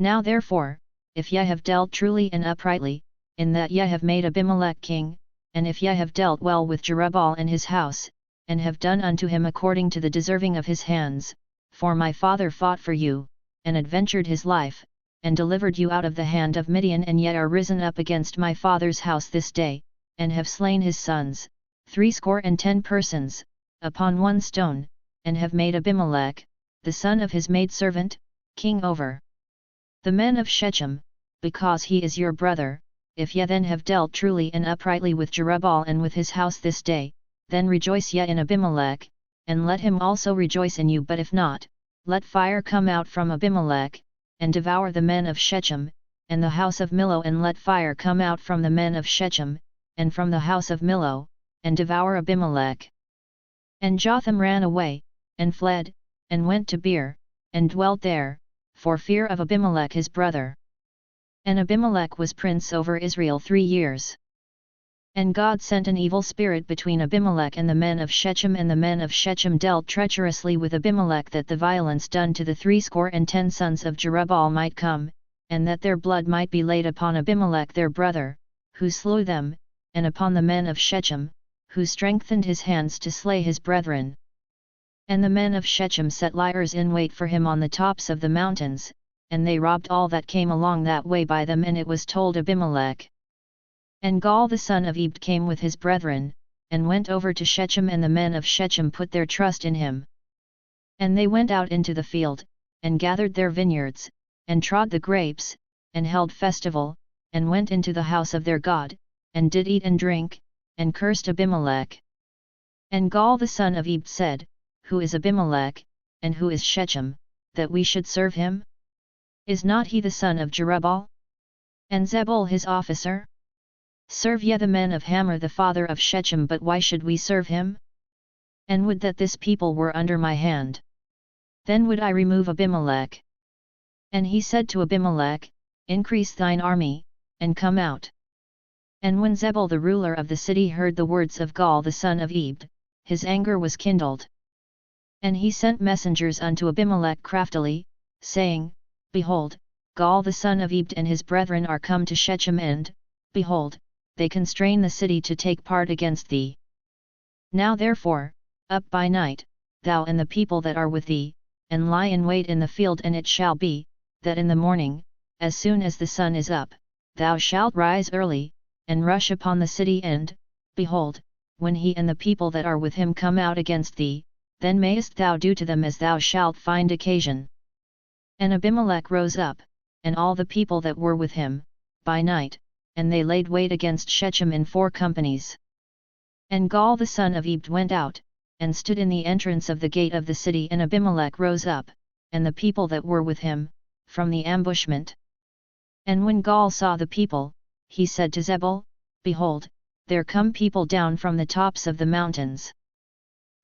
Now therefore, if ye have dealt truly and uprightly, in that ye have made Abimelech king, and if ye have dealt well with Jerubbaal and his house, and have done unto him according to the deserving of his hands, for my father fought for you, and adventured his life, and delivered you out of the hand of Midian, and yet are risen up against my father's house this day, and have slain his sons, 70 persons, upon one stone, and have made Abimelech, the son of his maidservant, king over the men of Shechem, because he is your brother. If ye then have dealt truly and uprightly with Jerubbaal and with his house this day, then rejoice ye in Abimelech, and let him also rejoice in you. But if not, let fire come out from Abimelech, and devour the men of Shechem, and the house of Millo, and let fire come out from the men of Shechem, and from the house of Millo, and devour Abimelech. And Jotham ran away, and fled, and went to Beer, and dwelt there, for fear of Abimelech his brother. And Abimelech was prince over Israel 3 years. And God sent an evil spirit between Abimelech and the men of Shechem, and the men of Shechem dealt treacherously with Abimelech, that the violence done to the 70 sons of Jerubbaal might come, and that their blood might be laid upon Abimelech their brother, who slew them, and upon the men of Shechem, who strengthened his hands to slay his brethren. And the men of Shechem set liers in wait for him on the tops of the mountains, and they robbed all that came along that way by them. And it was told Abimelech. And Gaal the son of Ebed came with his brethren, and went over to Shechem, and the men of Shechem put their trust in him. And they went out into the field, and gathered their vineyards, and trod the grapes, and held festival, and went into the house of their God, and did eat and drink, and cursed Abimelech. And Gaal the son of Ebed said, Who is Abimelech, and who is Shechem, that we should serve him? Is not he the son of Jerubbaal? And Zebul his officer? Serve ye the men of Hamor the father of Shechem, but why should we serve him? And would that this people were under my hand. Then would I remove Abimelech. And he said to Abimelech, Increase thine army, and come out. And when Zebul the ruler of the city heard the words of Gaal the son of Ebed, his anger was kindled. And he sent messengers unto Abimelech craftily, saying, Behold, Gaal the son of Ebed and his brethren are come to Shechem and, behold, they constrain the city to take part against thee. Now therefore, up by night, thou and the people that are with thee, and lie in wait in the field, and it shall be, that in the morning, as soon as the sun is up, thou shalt rise early, and rush upon the city, and, behold, when he and the people that are with him come out against thee, then mayest thou do to them as thou shalt find occasion. And Abimelech rose up, and all the people that were with him, by night, and they laid wait against Shechem in 4 companies. And Gaal the son of Ebed went out, and stood in the entrance of the gate of the city, and Abimelech rose up, and the people that were with him, from the ambushment. And when Gaal saw the people, he said to Zebul, Behold, there come people down from the tops of the mountains.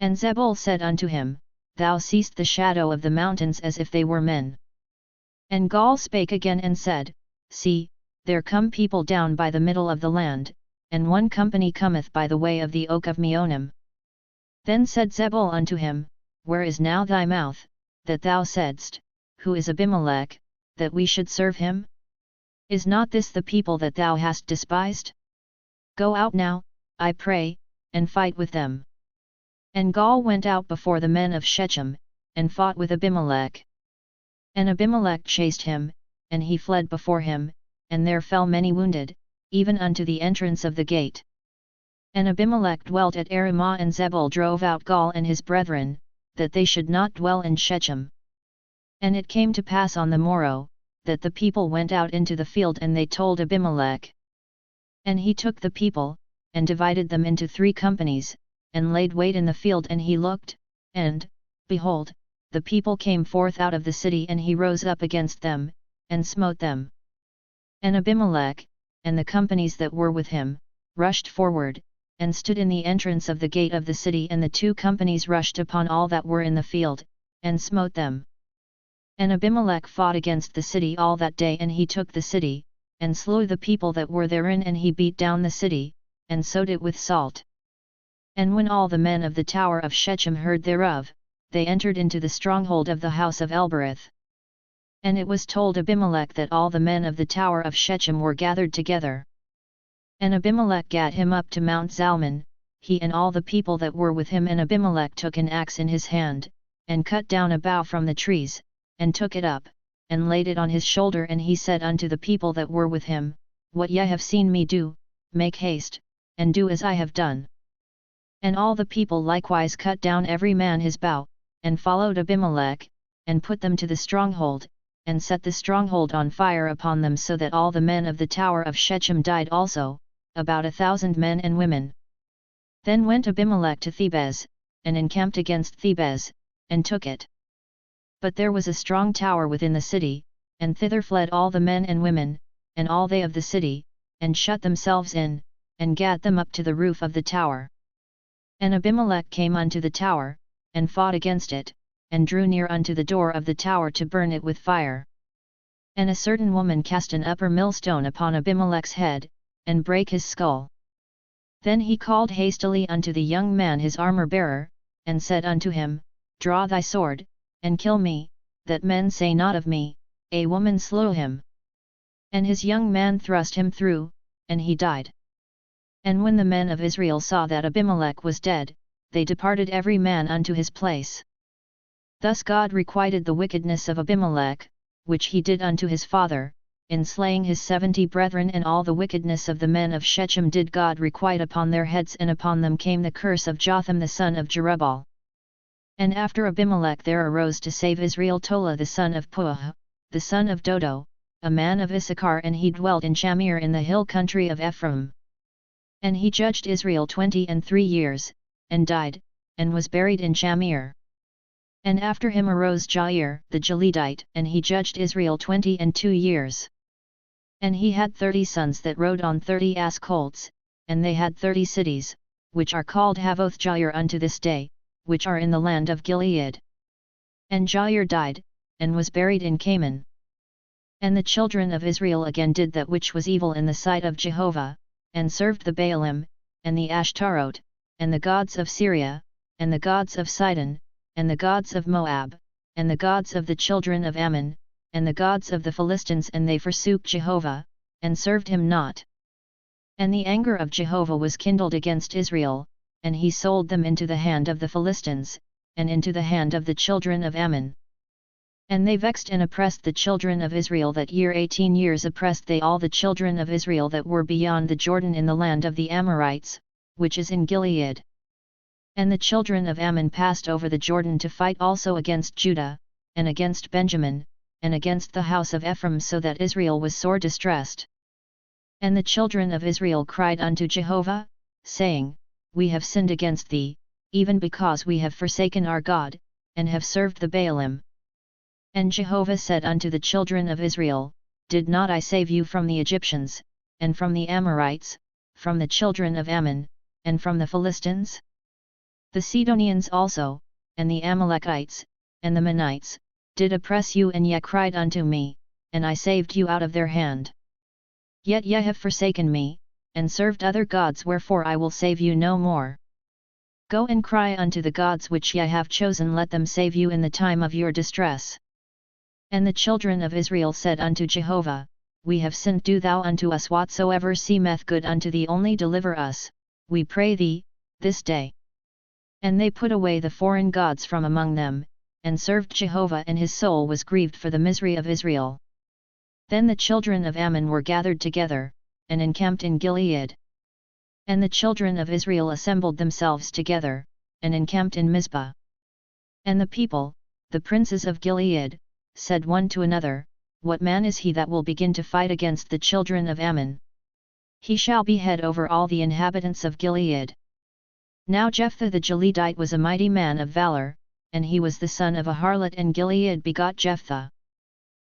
And Zebul said unto him, Thou seest the shadow of the mountains as if they were men. And Gaal spake again and said, See, there come people down by the middle of the land, and 1 company cometh by the way of the oak of Meonim. Then said Zebul unto him, Where is now thy mouth, that thou saidst, Who is Abimelech, that we should serve him? Is not this the people that thou hast despised? Go out now, I pray, and fight with them. And Gaal went out before the men of Shechem, and fought with Abimelech. And Abimelech chased him, and he fled before him, and there fell many wounded, even unto the entrance of the gate. And Abimelech dwelt at Aramah, and Zebul drove out Gaal and his brethren, that they should not dwell in Shechem. And it came to pass on the morrow, that the people went out into the field, and they told Abimelech. And he took the people, and divided them into 3 companies, and laid wait in the field, and he looked, and, behold, the people came forth out of the city, and he rose up against them, and smote them. And Abimelech, and the companies that were with him, rushed forward, and stood in the entrance of the gate of the city, and the 2 companies rushed upon all that were in the field, and smote them. And Abimelech fought against the city all that day, and he took the city, and slew the people that were therein, and he beat down the city, and sowed it with salt. And when all the men of the tower of Shechem heard thereof, they entered into the stronghold of the house of Elbereth. And it was told Abimelech that all the men of the tower of Shechem were gathered together. And Abimelech gat him up to Mount Zalmon, he and all the people that were with him. And Abimelech took an axe in his hand, and cut down a bough from the trees, and took it up, and laid it on his shoulder. And he said unto the people that were with him, What ye have seen me do, make haste, and do as I have done. And all the people likewise cut down every man his bough, and followed Abimelech, and put them to the stronghold, and set the stronghold on fire upon them, so that all the men of the tower of Shechem died also, about 1,000 men and women. Then went Abimelech to Thebez, and encamped against Thebez, and took it. But there was a strong tower within the city, and thither fled all the men and women, and all they of the city, and shut themselves in, and gat them up to the roof of the tower. And Abimelech came unto the tower, and fought against it, and drew near unto the door of the tower to burn it with fire. And a certain woman cast an upper millstone upon Abimelech's head, and brake his skull. Then he called hastily unto the young man his armor-bearer, and said unto him, Draw thy sword, and kill me, that men say not of me, A woman slew him. And his young man thrust him through, and he died. And when the men of Israel saw that Abimelech was dead, they departed every man unto his place. Thus God requited the wickedness of Abimelech, which he did unto his father, in slaying his 70 brethren, and all the wickedness of the men of Shechem did God requite upon their heads, and upon them came the curse of Jotham the son of Jerubbaal. And after Abimelech there arose to save Israel Tola the son of Puah, the son of Dodo, a man of Issachar, and he dwelt in Shamir in the hill country of Ephraim. And he judged Israel 23 years, and died, and was buried in Shamir. And after him arose Jair the Gileadite, and he judged Israel 22 years. And he had 30 sons that rode on 30 ass colts, and they had 30 cities, which are called Havoth Jair unto this day, which are in the land of Gilead. And Jair died, and was buried in Canaan. And the children of Israel again did that which was evil in the sight of Jehovah, and served the Baalim, and the Ashtaroth, and the gods of Syria, and the gods of Sidon, and the gods of Moab, and the gods of the children of Ammon, and the gods of the Philistines, and they forsook Jehovah, and served him not. And the anger of Jehovah was kindled against Israel, and he sold them into the hand of the Philistines, and into the hand of the children of Ammon. And they vexed and oppressed the children of Israel that year. 18 years oppressed they all the children of Israel that were beyond the Jordan in the land of the Amorites, which is in Gilead. And the children of Ammon passed over the Jordan to fight also against Judah, and against Benjamin, and against the house of Ephraim, so that Israel was sore distressed. And the children of Israel cried unto Jehovah, saying, We have sinned against thee, even because we have forsaken our God, and have served the Baalim. And Jehovah said unto the children of Israel, Did not I save you from the Egyptians, and from the Amorites, from the children of Ammon, and from the Philistines? The Sidonians also, and the Amalekites, and the Menites, did oppress you, and ye cried unto me, and I saved you out of their hand. Yet ye have forsaken me, and served other gods, wherefore I will save you no more. Go and cry unto the gods which ye have chosen, let them save you in the time of your distress. And the children of Israel said unto Jehovah, We have sinned, do thou unto us whatsoever seemeth good unto thee, only deliver us, we pray thee, this day. And they put away the foreign gods from among them, and served Jehovah, and his soul was grieved for the misery of Israel. Then the children of Ammon were gathered together, and encamped in Gilead. And the children of Israel assembled themselves together, and encamped in Mizpah. And the people, the princes of Gilead, said one to another, What man is he that will begin to fight against the children of Ammon? He shall be head over all the inhabitants of Gilead. Now Jephthah the Gileadite was a mighty man of valor, and he was the son of a harlot, and Gilead begot Jephthah.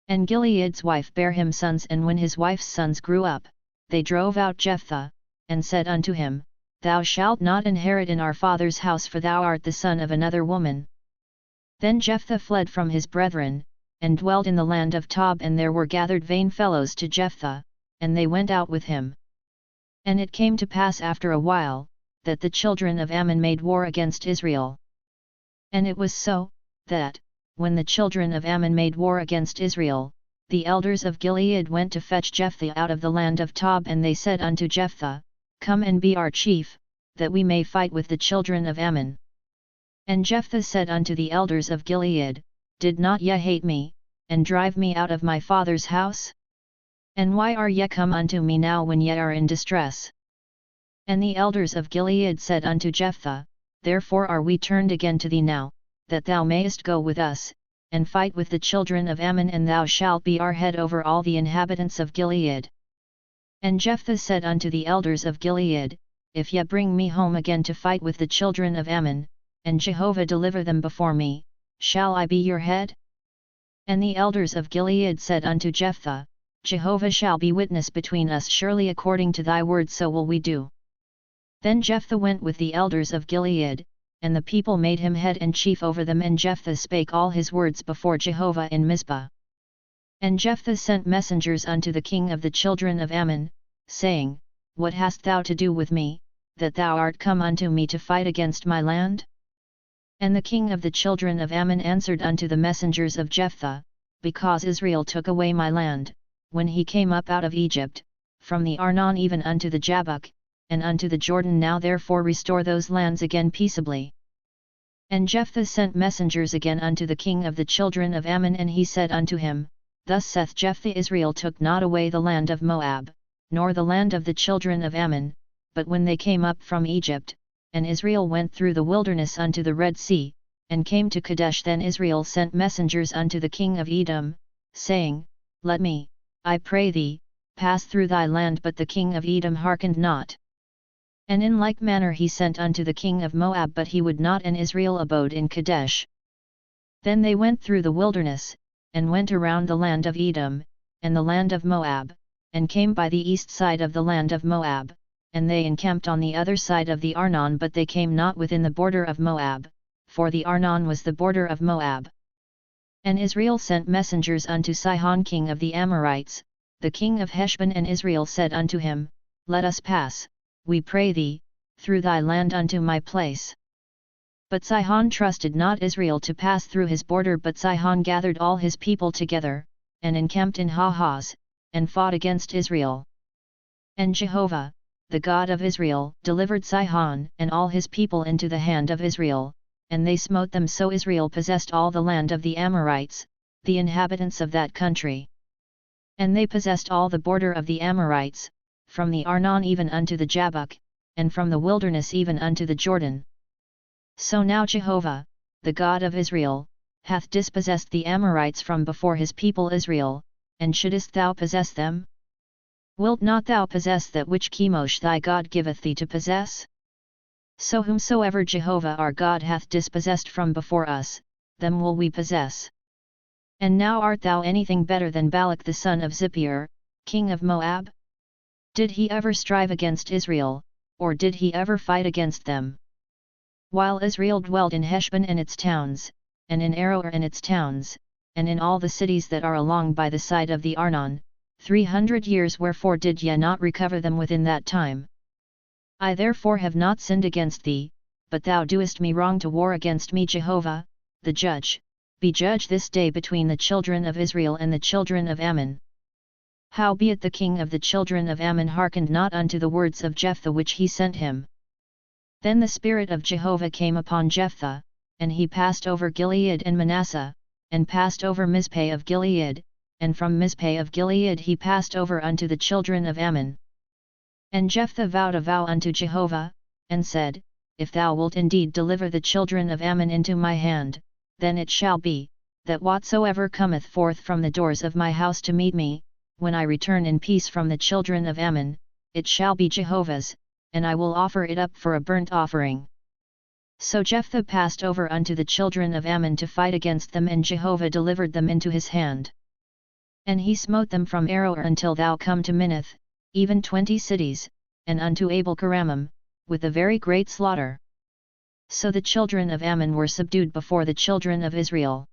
And Gilead's wife bare him sons, and when his wife's sons grew up, they drove out Jephthah, and said unto him, Thou shalt not inherit in our father's house, for thou art the son of another woman. Then Jephthah fled from his brethren, and dwelt in the land of Tob, and there were gathered vain fellows to Jephthah, and they went out with him. And it came to pass after a while, that the children of Ammon made war against Israel. And it was so, that, when the children of Ammon made war against Israel, the elders of Gilead went to fetch Jephthah out of the land of Tob, and they said unto Jephthah, Come and be our chief, that we may fight with the children of Ammon. And Jephthah said unto the elders of Gilead, Did not ye hate me, and drive me out of my father's house? And why are ye come unto me now when ye are in distress? And the elders of Gilead said unto Jephthah, Therefore are we turned again to thee now, that thou mayest go with us, and fight with the children of Ammon, and thou shalt be our head over all the inhabitants of Gilead. And Jephthah said unto the elders of Gilead, If ye bring me home again to fight with the children of Ammon, and Jehovah deliver them before me, shall I be your head? And the elders of Gilead said unto Jephthah, Jehovah shall be witness between us, surely according to thy word so will we do. Then Jephthah went with the elders of Gilead, and the people made him head and chief over them, and Jephthah spake all his words before Jehovah in Mizpah. And Jephthah sent messengers unto the king of the children of Ammon, saying, What hast thou to do with me, that thou art come unto me to fight against my land? And the king of the children of Ammon answered unto the messengers of Jephthah, Because Israel took away my land, when he came up out of Egypt, from the Arnon even unto the Jabbok, and unto the Jordan, now therefore restore those lands again peaceably. And Jephthah sent messengers again unto the king of the children of Ammon, and he said unto him, Thus saith Jephthah, Israel took not away the land of Moab, nor the land of the children of Ammon, but when they came up from Egypt, and Israel went through the wilderness unto the Red Sea, and came to Kadesh, then Israel sent messengers unto the king of Edom, saying, Let me, I pray thee, pass through thy land, but the king of Edom hearkened not. And in like manner he sent unto the king of Moab, but he would not, and Israel abode in Kadesh. Then they went through the wilderness, and went around the land of Edom, and the land of Moab, and came by the east side of the land of Moab, and they encamped on the other side of the Arnon, but they came not within the border of Moab, for the Arnon was the border of Moab. And Israel sent messengers unto Sihon king of the Amorites, the king of Heshbon, and Israel said unto him, Let us pass, we pray thee, through thy land unto my place. But Sihon trusted not Israel to pass through his border, but Sihon gathered all his people together, and encamped in Hahaz, and fought against Israel. And Jehovah, the God of Israel, delivered Sihon and all his people into the hand of Israel, and they smote them, so Israel possessed all the land of the Amorites, the inhabitants of that country. And they possessed all the border of the Amorites, from the Arnon even unto the Jabbok, and from the wilderness even unto the Jordan. So now Jehovah, the God of Israel, hath dispossessed the Amorites from before his people Israel, and shouldest thou possess them? Wilt not thou possess that which Chemosh thy God giveth thee to possess? So whomsoever Jehovah our God hath dispossessed from before us, them will we possess. And now art thou anything better than Balak the son of Zippor, king of Moab? Did he ever strive against Israel, or did he ever fight against them? While Israel dwelt in Heshbon and its towns, and in Aroer and its towns, and in all the cities that are along by the side of the Arnon, 300 years, wherefore did ye not recover them within that time? I therefore have not sinned against thee, but thou doest me wrong to war against me. Jehovah, the judge, be judge this day between the children of Israel and the children of Ammon. Howbeit the king of the children of Ammon hearkened not unto the words of Jephthah which he sent him. Then the Spirit of Jehovah came upon Jephthah, and he passed over Gilead and Manasseh, and passed over Mizpeh of Gilead, and from Mizpeh of Gilead he passed over unto the children of Ammon. And Jephthah vowed a vow unto Jehovah, and said, If thou wilt indeed deliver the children of Ammon into my hand, then it shall be, that whatsoever cometh forth from the doors of my house to meet me, when I return in peace from the children of Ammon, it shall be Jehovah's, and I will offer it up for a burnt offering. So Jephthah passed over unto the children of Ammon to fight against them, and Jehovah delivered them into his hand. And he smote them from Aroer until thou come to Minnith, even 20 cities, and unto Abel-keramim, with a very great slaughter. So the children of Ammon were subdued before the children of Israel.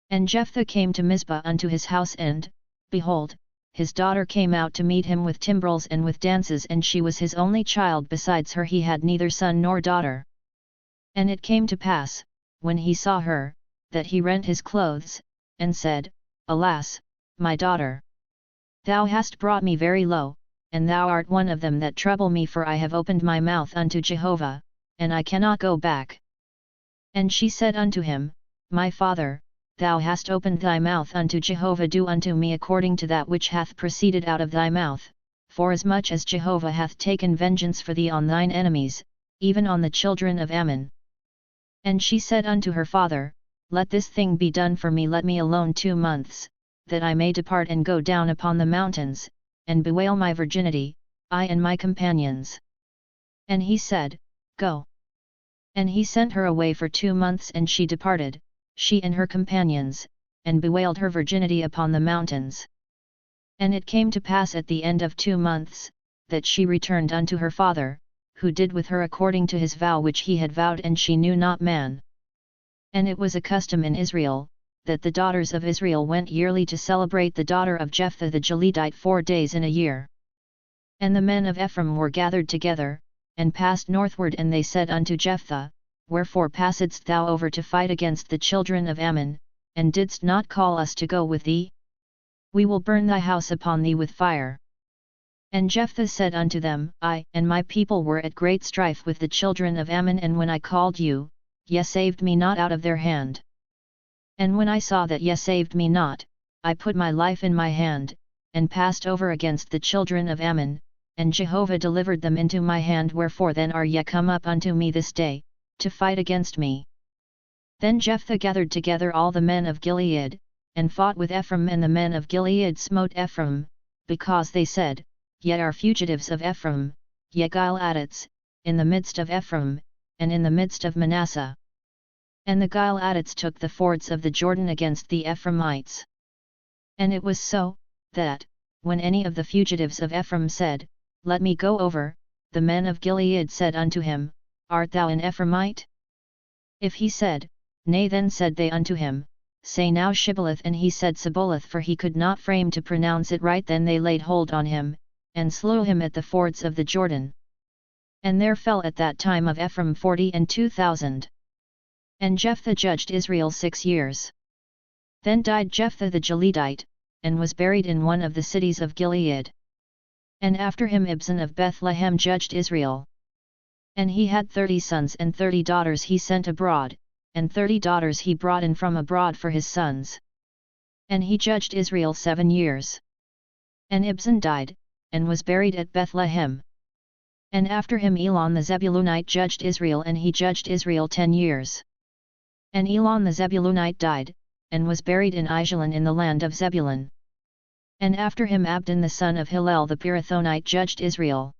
And Jephthah came to Mizpah unto his house, and, behold, his daughter came out to meet him with timbrels and with dances, and she was his only child, besides her he had neither son nor daughter. And it came to pass, when he saw her, that he rent his clothes, and said, Alas, my daughter! Thou hast brought me very low, and thou art one of them that trouble me, for I have opened my mouth unto Jehovah, and I cannot go back. And she said unto him, My father, thou hast opened thy mouth unto Jehovah, do unto me according to that which hath proceeded out of thy mouth, forasmuch as Jehovah hath taken vengeance for thee on thine enemies, even on the children of Ammon. And she said unto her father, Let this thing be done for me, let me alone 2 months, that I may depart and go down upon the mountains, and bewail my virginity, I and my companions. And he said, Go. And he sent her away for 2 months, and she departed, she and her companions, and bewailed her virginity upon the mountains. And it came to pass at the end of 2 months, that she returned unto her father, who did with her according to his vow which he had vowed, and she knew not man. And it was a custom in Israel, that the daughters of Israel went yearly to celebrate the daughter of Jephthah the Gileadite 4 days in a year. And the men of Ephraim were gathered together, and passed northward, and they said unto Jephthah, Wherefore passedst thou over to fight against the children of Ammon, and didst not call us to go with thee? We will burn thy house upon thee with fire. And Jephthah said unto them, I and my people were at great strife with the children of Ammon, and when I called you, ye saved me not out of their hand. And when I saw that ye saved me not, I put my life in my hand, and passed over against the children of Ammon, and Jehovah delivered them into my hand. Wherefore then are ye come up unto me this day, to fight against me? Then Jephthah gathered together all the men of Gilead, and fought with Ephraim, and the men of Gilead smote Ephraim, because they said, Ye are fugitives of Ephraim, ye Gileadites, in the midst of Ephraim, and in the midst of Manasseh. And the Gileadites took the fords of the Jordan against the Ephraimites. And it was so, that, when any of the fugitives of Ephraim said, Let me go over, the men of Gilead said unto him, Art thou an Ephraimite? If he said, Nay, then said they unto him, Say now Shibboleth, and he said Sibboleth, for he could not frame to pronounce it right. Then they laid hold on him, and slew him at the fords of the Jordan. And there fell at that time of Ephraim 42,000. And Jephthah judged Israel 6 years. Then died Jephthah the Gileadite, and was buried in one of the cities of Gilead. And after him Ibzan of Bethlehem judged Israel. And he had 30 sons and 30 daughters he sent abroad, and 30 daughters he brought in from abroad for his sons. And he judged Israel 7 years. And Ibzan died, and was buried at Bethlehem. And after him Elon the Zebulunite judged Israel, and he judged Israel 10 years. And Elon the Zebulunite died, and was buried in Aijalon in the land of Zebulun. And after him Abdon the son of Hillel the Pirathonite judged Israel.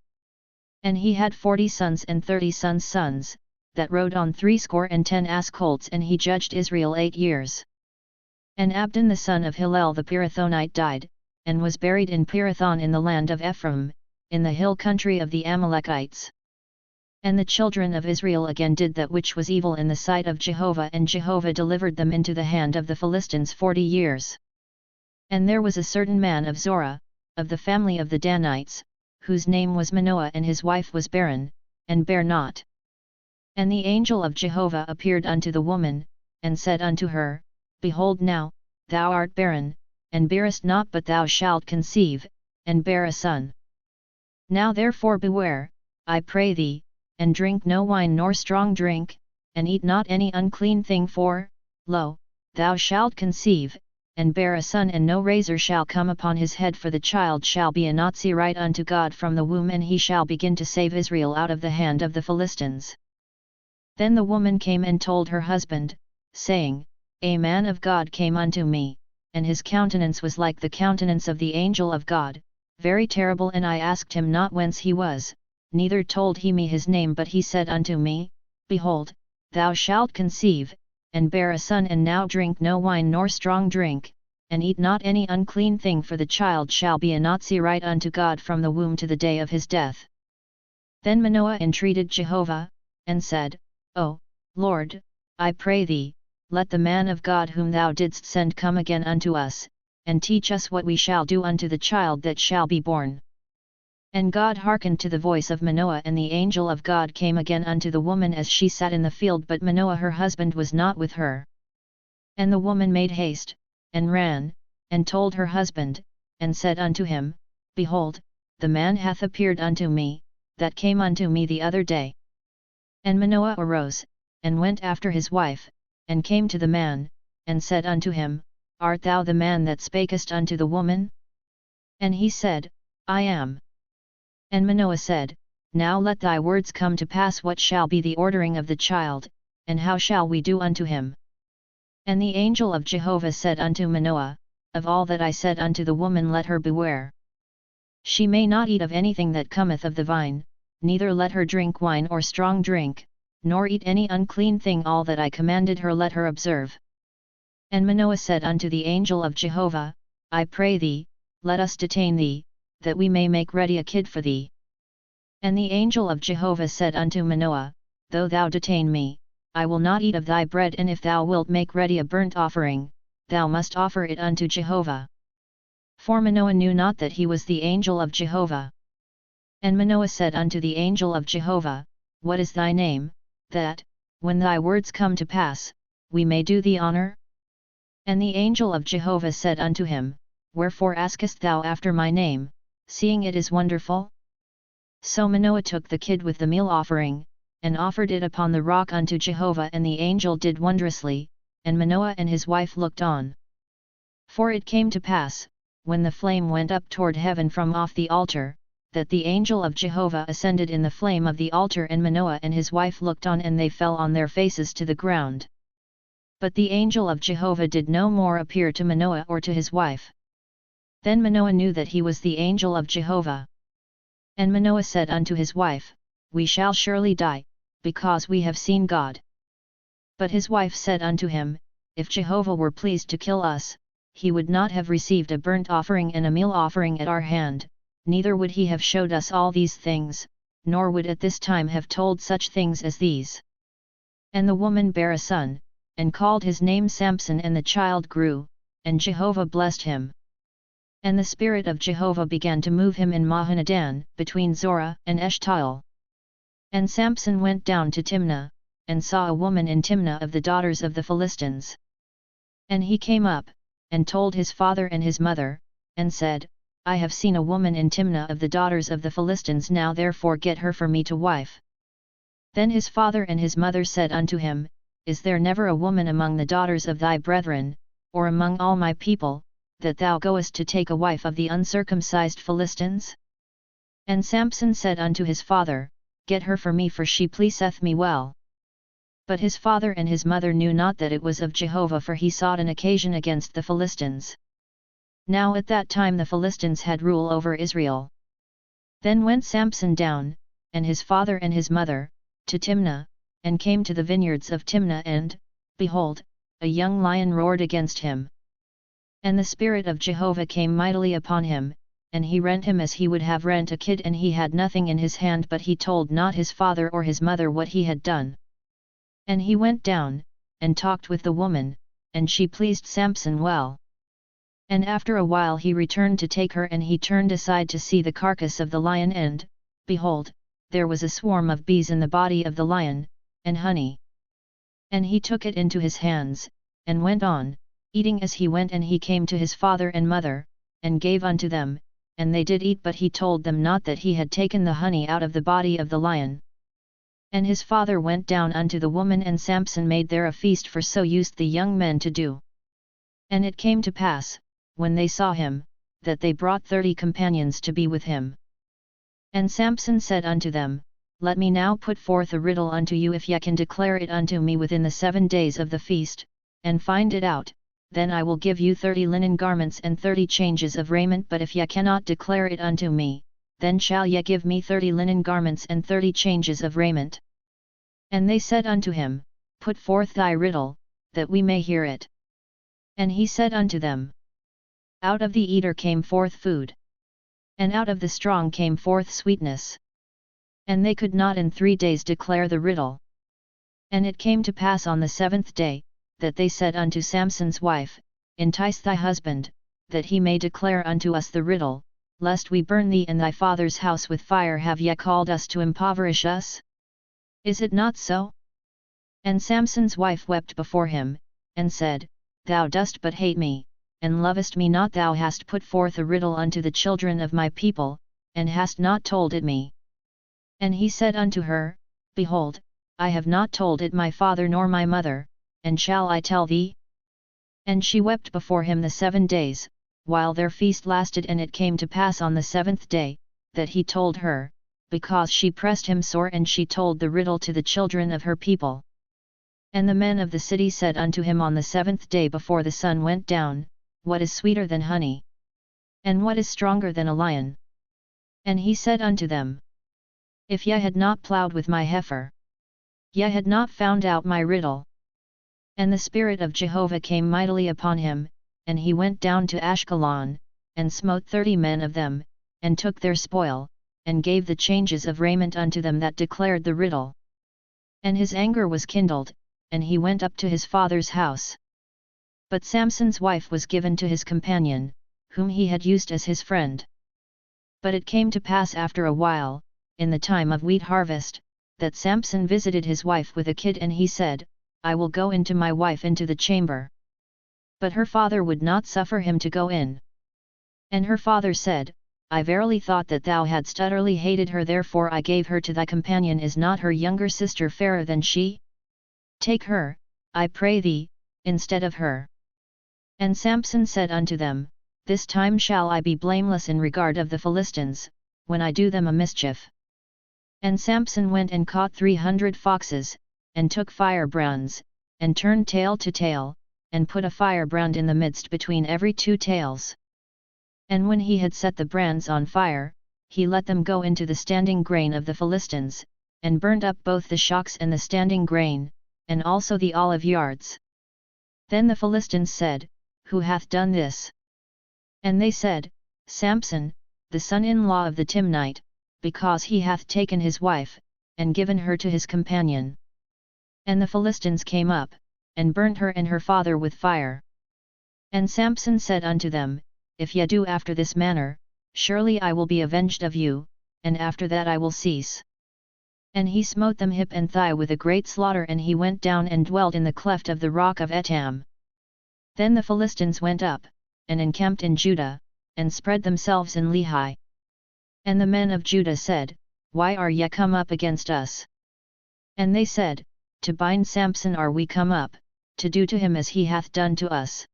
And he had 40 sons and 30 sons, that rode on 70 ass colts, and he judged Israel 8 years. And Abdon the son of Hillel the Pirathonite died, and was buried in Pirathon in the land of Ephraim, in the hill country of the Amalekites. And the children of Israel again did that which was evil in the sight of Jehovah, and Jehovah delivered them into the hand of the Philistines 40 years. And there was a certain man of Zorah, of the family of the Danites, whose name was Manoah, and his wife was barren, and bare not. And the angel of Jehovah appeared unto the woman, and said unto her, Behold now, thou art barren, and bearest not, but thou shalt conceive, and bear a son. Now therefore beware, I pray thee, and drink no wine nor strong drink, and eat not any unclean thing, for, lo, thou shalt conceive, and bear a son, and no razor shall come upon his head, for the child shall be a Nazirite unto God from the womb, and he shall begin to save Israel out of the hand of the Philistines. Then the woman came and told her husband, saying, A man of God came unto me, and his countenance was like the countenance of the angel of God, very terrible, and I asked him not whence he was, neither told he me his name, but he said unto me, Behold, thou shalt conceive, and bear a son, and now drink no wine nor strong drink, and eat not any unclean thing, for the child shall be a Nazirite unto God from the womb to the day of his death. Then Manoah entreated Jehovah, and said, O Lord, I pray thee, let the man of God whom thou didst send come again unto us, and teach us what we shall do unto the child that shall be born. And God hearkened to the voice of Manoah, and the angel of God came again unto the woman as she sat in the field, but Manoah her husband was not with her. And the woman made haste, and ran, and told her husband, and said unto him, Behold, the man hath appeared unto me, that came unto me the other day. And Manoah arose, and went after his wife, and came to the man, and said unto him, Art thou the man that spakest unto the woman? And he said, I am. And Manoah said, Now let thy words come to pass. What shall be the ordering of the child, and how shall we do unto him? And the angel of Jehovah said unto Manoah, Of all that I said unto the woman let her beware. She may not eat of anything that cometh of the vine, neither let her drink wine or strong drink, nor eat any unclean thing. All that I commanded her let her observe. And Manoah said unto the angel of Jehovah, I pray thee, let us detain thee, that we may make ready a kid for thee. And the angel of Jehovah said unto Manoah, Though thou detain me, I will not eat of thy bread, and if thou wilt make ready a burnt offering, thou must offer it unto Jehovah. For Manoah knew not that he was the angel of Jehovah. And Manoah said unto the angel of Jehovah, What is thy name, that, when thy words come to pass, we may do thee honor? And the angel of Jehovah said unto him, Wherefore askest thou after my name, seeing it is wonderful? So Manoah took the kid with the meal offering, and offered it upon the rock unto Jehovah, and the angel did wondrously, and Manoah and his wife looked on. For it came to pass, when the flame went up toward heaven from off the altar, that the angel of Jehovah ascended in the flame of the altar, and Manoah and his wife looked on, and they fell on their faces to the ground. But the angel of Jehovah did no more appear to Manoah or to his wife. Then Manoah knew that he was the angel of Jehovah. And Manoah said unto his wife, We shall surely die, because we have seen God. But his wife said unto him, If Jehovah were pleased to kill us, he would not have received a burnt offering and a meal offering at our hand, neither would he have showed us all these things, nor would at this time have told such things as these. And the woman bare a son, and called his name Samson, and the child grew, and Jehovah blessed him. And the Spirit of Jehovah began to move him in Mahaneh-dan, between Zorah and Eshtaol. And Samson went down to Timnah, and saw a woman in Timnah of the daughters of the Philistines. And he came up, and told his father and his mother, and said, I have seen a woman in Timnah of the daughters of the Philistines, now therefore get her for me to wife. Then his father and his mother said unto him, Is there never a woman among the daughters of thy brethren, or among all my people, that thou goest to take a wife of the uncircumcised Philistines? And Samson said unto his father, Get her for me, for she pleaseth me well. But his father and his mother knew not that it was of Jehovah, for he sought an occasion against the Philistines. Now at that time the Philistines had rule over Israel. Then went Samson down, and his father and his mother, to Timnah, and came to the vineyards of Timnah, and, behold, a young lion roared against him. And the Spirit of Jehovah came mightily upon him, and he rent him as he would have rent a kid, and he had nothing in his hand, but he told not his father or his mother what he had done. And he went down, and talked with the woman, and she pleased Samson well. And after a while he returned to take her, and he turned aside to see the carcass of the lion, and, behold, there was a swarm of bees in the body of the lion, and honey. And he took it into his hands, and went on, eating as he went, and he came to his father and mother, and gave unto them, and they did eat, but he told them not that he had taken the honey out of the body of the lion. And his father went down unto the woman, and Samson made there a feast, for so used the young men to do. And it came to pass, when they saw him, that they brought 30 companions to be with him. And Samson said unto them, Let me now put forth a riddle unto you, if ye can declare it unto me within the 7 days of the feast, and find it out, then I will give you 30 linen garments and 30 changes of raiment, but if ye cannot declare it unto me, then shall ye give me 30 linen garments and 30 changes of raiment. And they said unto him, Put forth thy riddle, that we may hear it. And he said unto them, Out of the eater came forth food, and out of the strong came forth sweetness. And they could not in 3 days declare the riddle. And it came to pass on the 7th day, that they said unto Samson's wife, Entice thy husband, that he may declare unto us the riddle, lest we burn thee and thy father's house with fire. Have ye called us to impoverish us? Is it not so? And Samson's wife wept before him, and said, Thou dost but hate me, and lovest me not. Thou hast put forth a riddle unto the children of my people, and hast not told it me. And he said unto her, Behold, I have not told it my father nor my mother, and shall I tell thee? And she wept before him the 7 days, while their feast lasted. And it came to pass on the 7th day, that he told her, because she pressed him sore, and she told the riddle to the children of her people. And the men of the city said unto him on the 7th day before the sun went down, What is sweeter than honey? And what is stronger than a lion? And he said unto them, If ye had not ploughed with my heifer, ye had not found out my riddle. And the Spirit of Jehovah came mightily upon him, and he went down to Ashkelon, and smote 30 men of them, and took their spoil, and gave the changes of raiment unto them that declared the riddle. And his anger was kindled, and he went up to his father's house. But Samson's wife was given to his companion, whom he had used as his friend. But it came to pass after a while, in the time of wheat harvest, that Samson visited his wife with a kid, and he said, I will go into my wife into the chamber. But her father would not suffer him to go in. And her father said, I verily thought that thou hadst utterly hated her, therefore I gave her to thy companion. Is not her younger sister fairer than she? Take her, I pray thee, instead of her. And Samson said unto them, This time shall I be blameless in regard of the Philistines, when I do them a mischief. And Samson went and caught 300 foxes, and took firebrands, and turned tail to tail, and put a firebrand in the midst between every 2 tails. And when he had set the brands on fire, he let them go into the standing grain of the Philistines, and burned up both the shocks and the standing grain, and also the olive yards. Then the Philistines said, Who hath done this? And they said, Samson, the son-in-law of the Timnite, because he hath taken his wife, and given her to his companion. And the Philistines came up, and burnt her and her father with fire. And Samson said unto them, If ye do after this manner, surely I will be avenged of you, and after that I will cease. And he smote them hip and thigh with a great slaughter, and he went down and dwelt in the cleft of the rock of Etam. Then the Philistines went up, and encamped in Judah, and spread themselves in Lehi. And the men of Judah said, Why are ye come up against us? And they said, To bind Samson are we come up, to do to him as he hath done to us.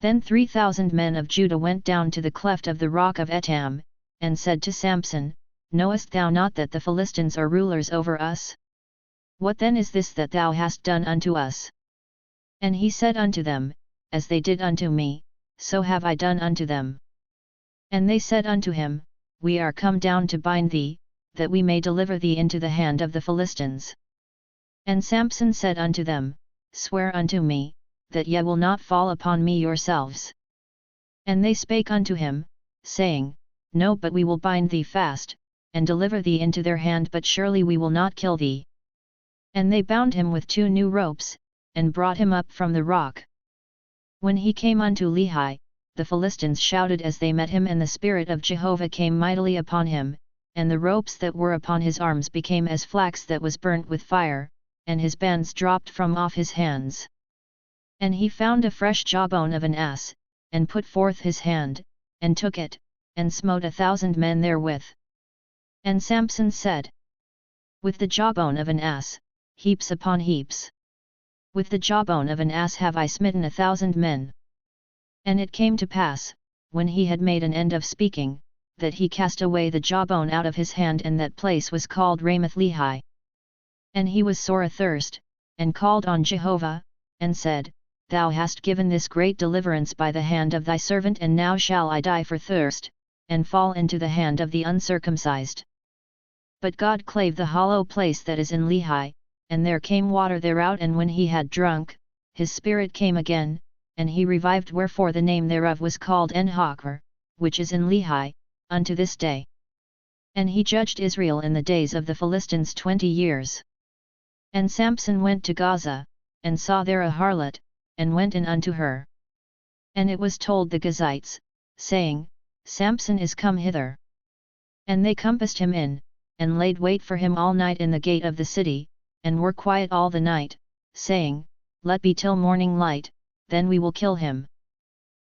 Then 3,000 men of Judah went down to the cleft of the rock of Etam, and said to Samson, Knowest thou not that the Philistines are rulers over us? What then is this that thou hast done unto us? And he said unto them, As they did unto me, so have I done unto them. And they said unto him, We are come down to bind thee, that we may deliver thee into the hand of the Philistines. And Samson said unto them, Swear unto me, that ye will not fall upon me yourselves. And they spake unto him, saying, No, but we will bind thee fast, and deliver thee into their hand, but surely we will not kill thee. And they bound him with 2 new ropes, and brought him up from the rock. When he came unto Lehi, the Philistines shouted as they met him, and the Spirit of Jehovah came mightily upon him, and the ropes that were upon his arms became as flax that was burnt with fire, and his bands dropped from off his hands. And he found a fresh jawbone of an ass, and put forth his hand, and took it, and smote 1,000 men therewith. And Samson said, With the jawbone of an ass, heaps upon heaps. With the jawbone of an ass have I smitten 1,000 men. And it came to pass, when he had made an end of speaking, that he cast away the jawbone out of his hand, and that place was called Ramath Lehi. And he was sore athirst, and called on Jehovah, and said, Thou hast given this great deliverance by the hand of thy servant, and now shall I die for thirst, and fall into the hand of the uncircumcised. But God clave the hollow place that is in Lehi, and there came water thereout, and when he had drunk, his spirit came again, and he revived, wherefore the name thereof was called En-hakkore, which is in Lehi, unto this day. And he judged Israel in the days of the Philistines 20 years. And Samson went to Gaza, and saw there a harlot, and went in unto her. And it was told the Gazites, saying, Samson is come hither. And they compassed him in, and laid wait for him all night in the gate of the city, and were quiet all the night, saying, Let be till morning light, then we will kill him.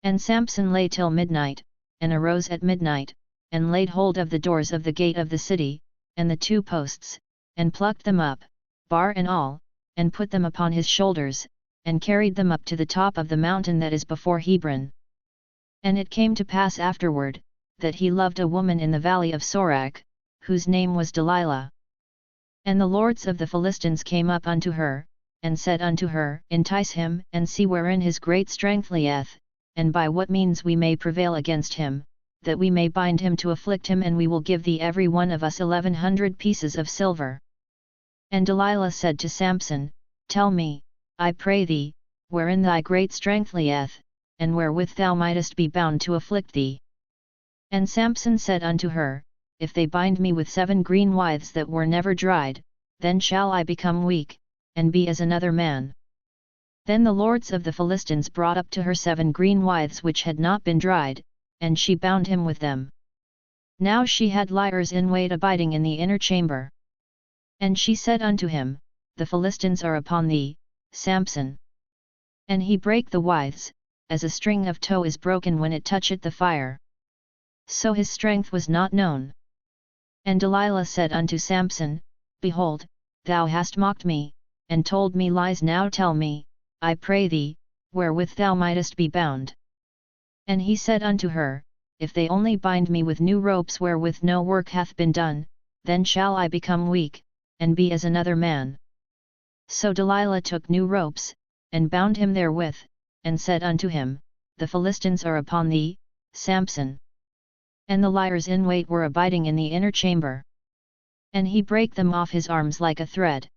And Samson lay till midnight, and arose at midnight, and laid hold of the doors of the gate of the city, and the 2 posts, and plucked them up, bar and all, and put them upon his shoulders, and carried them up to the top of the mountain that is before Hebron. And it came to pass afterward, that he loved a woman in the valley of Sorek, whose name was Delilah. And the lords of the Philistines came up unto her, and said unto her, Entice him, and see wherein his great strength lieth, and by what means we may prevail against him, that we may bind him to afflict him, and we will give thee every one of us 1,100 pieces of silver. And Delilah said to Samson, Tell me, I pray thee, wherein thy great strength lieth, and wherewith thou mightest be bound to afflict thee. And Samson said unto her, If they bind me with 7 green withes that were never dried, then shall I become weak, and be as another man. Then the lords of the Philistines brought up to her 7 green withes which had not been dried, and she bound him with them. Now she had liers in wait abiding in the inner chamber. And she said unto him, The Philistines are upon thee, Samson. And he brake the withes, as a string of tow is broken when it toucheth the fire. So his strength was not known. And Delilah said unto Samson, Behold, thou hast mocked me, and told me lies. Now tell me, I pray thee, wherewith thou mightest be bound. And he said unto her, If they only bind me with new ropes wherewith no work hath been done, then shall I become weak, and be as another man. So Delilah took new ropes, and bound him therewith, and said unto him, The Philistines are upon thee, Samson. And the liers in wait were abiding in the inner chamber. And he brake them off his arms like a thread.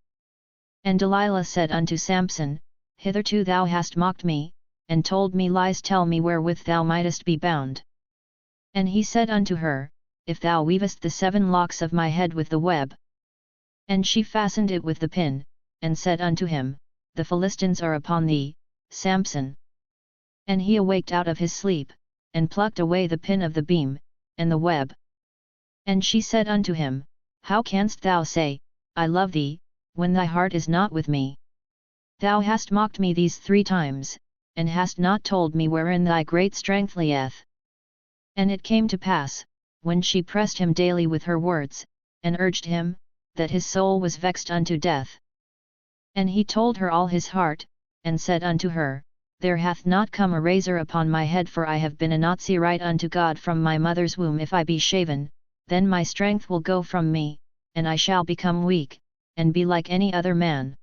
And Delilah said unto Samson, Hitherto thou hast mocked me, and told me lies. Tell me wherewith thou mightest be bound. And he said unto her, If thou weavest the 7 locks of my head with the web. And she fastened it with the pin, and said unto him, The Philistines are upon thee, Samson. And he awaked out of his sleep, and plucked away the pin of the beam, and the web. And she said unto him, How canst thou say, I love thee, when thy heart is not with me? Thou hast mocked me these 3 times, and hast not told me wherein thy great strength lieth. And it came to pass, when she pressed him daily with her words, and urged him, that his soul was vexed unto death. And he told her all his heart, and said unto her, There hath not come a razor upon my head, for I have been a Nazirite unto God from my mother's womb. If I be shaven, then my strength will go from me, and I shall become weak, and be like any other man.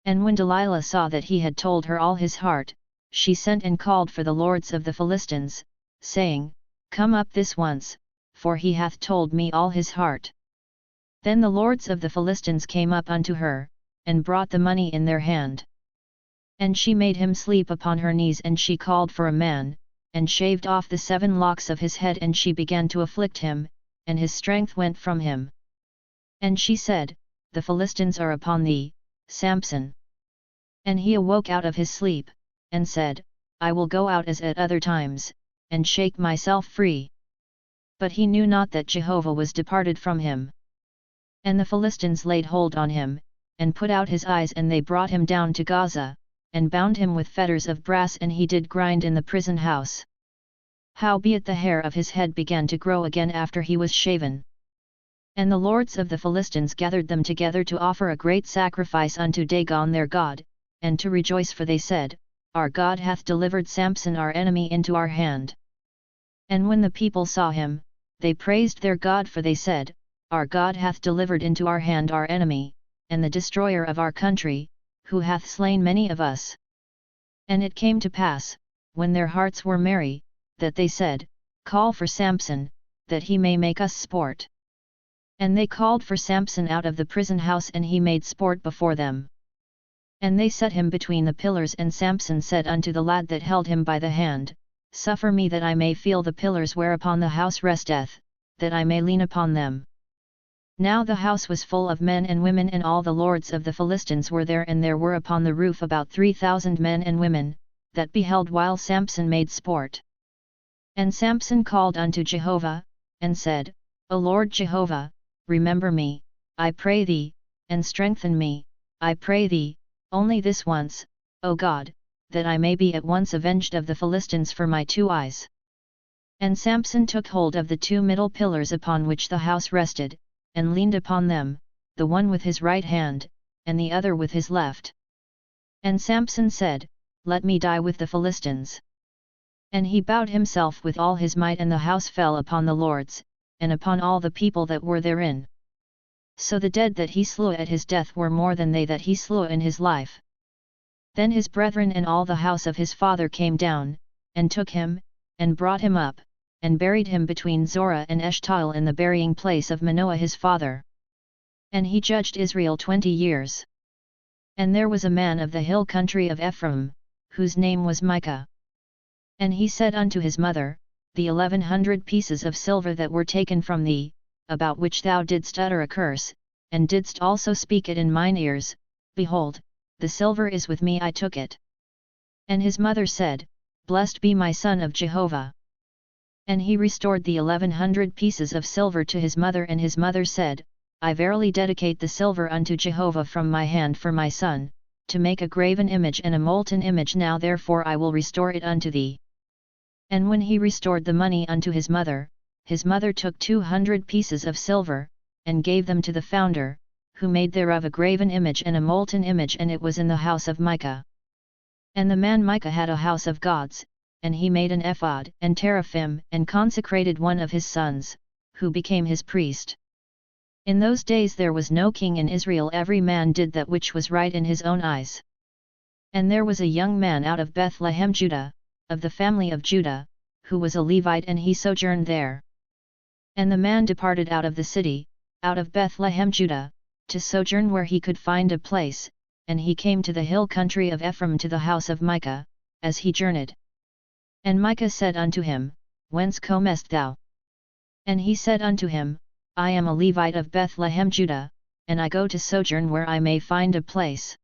And when Delilah saw that he had told her all his heart, she sent and called for the lords of the Philistines, saying, Come up this once, for he hath told me all his heart. Then the lords of the Philistines came up unto her, and brought the money in their hand. And she made him sleep upon her knees, and she called for a man, and shaved off the 7 locks of his head, and she began to afflict him, and his strength went from him. And she said, The Philistines are upon thee, Samson. And he awoke out of his sleep, and said, I will go out as at other times, and shake myself free. But he knew not that Jehovah was departed from him. And the Philistines laid hold on him, and put out his eyes, and they brought him down to Gaza, and bound him with fetters of brass, and he did grind in the prison house. Howbeit the hair of his head began to grow again after he was shaven. And the lords of the Philistines gathered them together to offer a great sacrifice unto Dagon their god, and to rejoice, for they said, Our God hath delivered Samson our enemy into our hand. And when the people saw him, they praised their God, for they said, Our God hath delivered into our hand our enemy, and the destroyer of our country, who hath slain many of us. And it came to pass, when their hearts were merry, that they said, Call for Samson, that he may make us sport. And they called for Samson out of the prison house, and he made sport before them. And they set him between the pillars, and Samson said unto the lad that held him by the hand, Suffer me that I may feel the pillars whereupon the house resteth, that I may lean upon them. Now the house was full of men and women, and all the lords of the Philistines were there, and there were upon the roof about 3,000 men and women, that beheld while Samson made sport. And Samson called unto Jehovah, and said, O Lord Jehovah, remember me, I pray thee, and strengthen me, I pray thee, only this once, O God, that I may be at once avenged of the Philistines for my 2 eyes. And Samson took hold of the 2 middle pillars upon which the house rested, and leaned upon them, the one with his right hand, and the other with his left. And Samson said, Let me die with the Philistines. And he bowed himself with all his might, and the house fell upon the lords, and upon all the people that were therein. So the dead that he slew at his death were more than they that he slew in his life. Then his brethren and all the house of his father came down, and took him, and brought him up, and buried him between Zorah and Eshtaol in the burying place of Manoah his father. And he judged Israel 20 years. And there was a man of the hill country of Ephraim, whose name was Micah. And he said unto his mother, The 1,100 pieces of silver that were taken from thee, about which thou didst utter a curse, and didst also speak it in mine ears, behold, the silver is with me, I took it. And his mother said, Blessed be my son of Jehovah. And he restored the 1,100 pieces of silver to his mother, and his mother said, I verily dedicate the silver unto Jehovah from my hand for my son, to make a graven image and a molten image. Now therefore I will restore it unto thee. And when he restored the money unto his mother took 200 pieces of silver, and gave them to the founder, who made thereof a graven image and a molten image, and it was in the house of Micah. And the man Micah had a house of gods, and he made an ephod and teraphim, and consecrated one of his sons, who became his priest. In those days there was no king in Israel, every man did that which was right in his own eyes. And there was a young man out of Bethlehem Judah, of the family of Judah, who was a Levite, and he sojourned there. And the man departed out of the city, out of Bethlehem Judah, to sojourn where he could find a place, and he came to the hill country of Ephraim to the house of Micah, as he journeyed. And Micah said unto him, Whence comest thou? And he said unto him, I am a Levite of Bethlehem Judah, and I go to sojourn where I may find a place.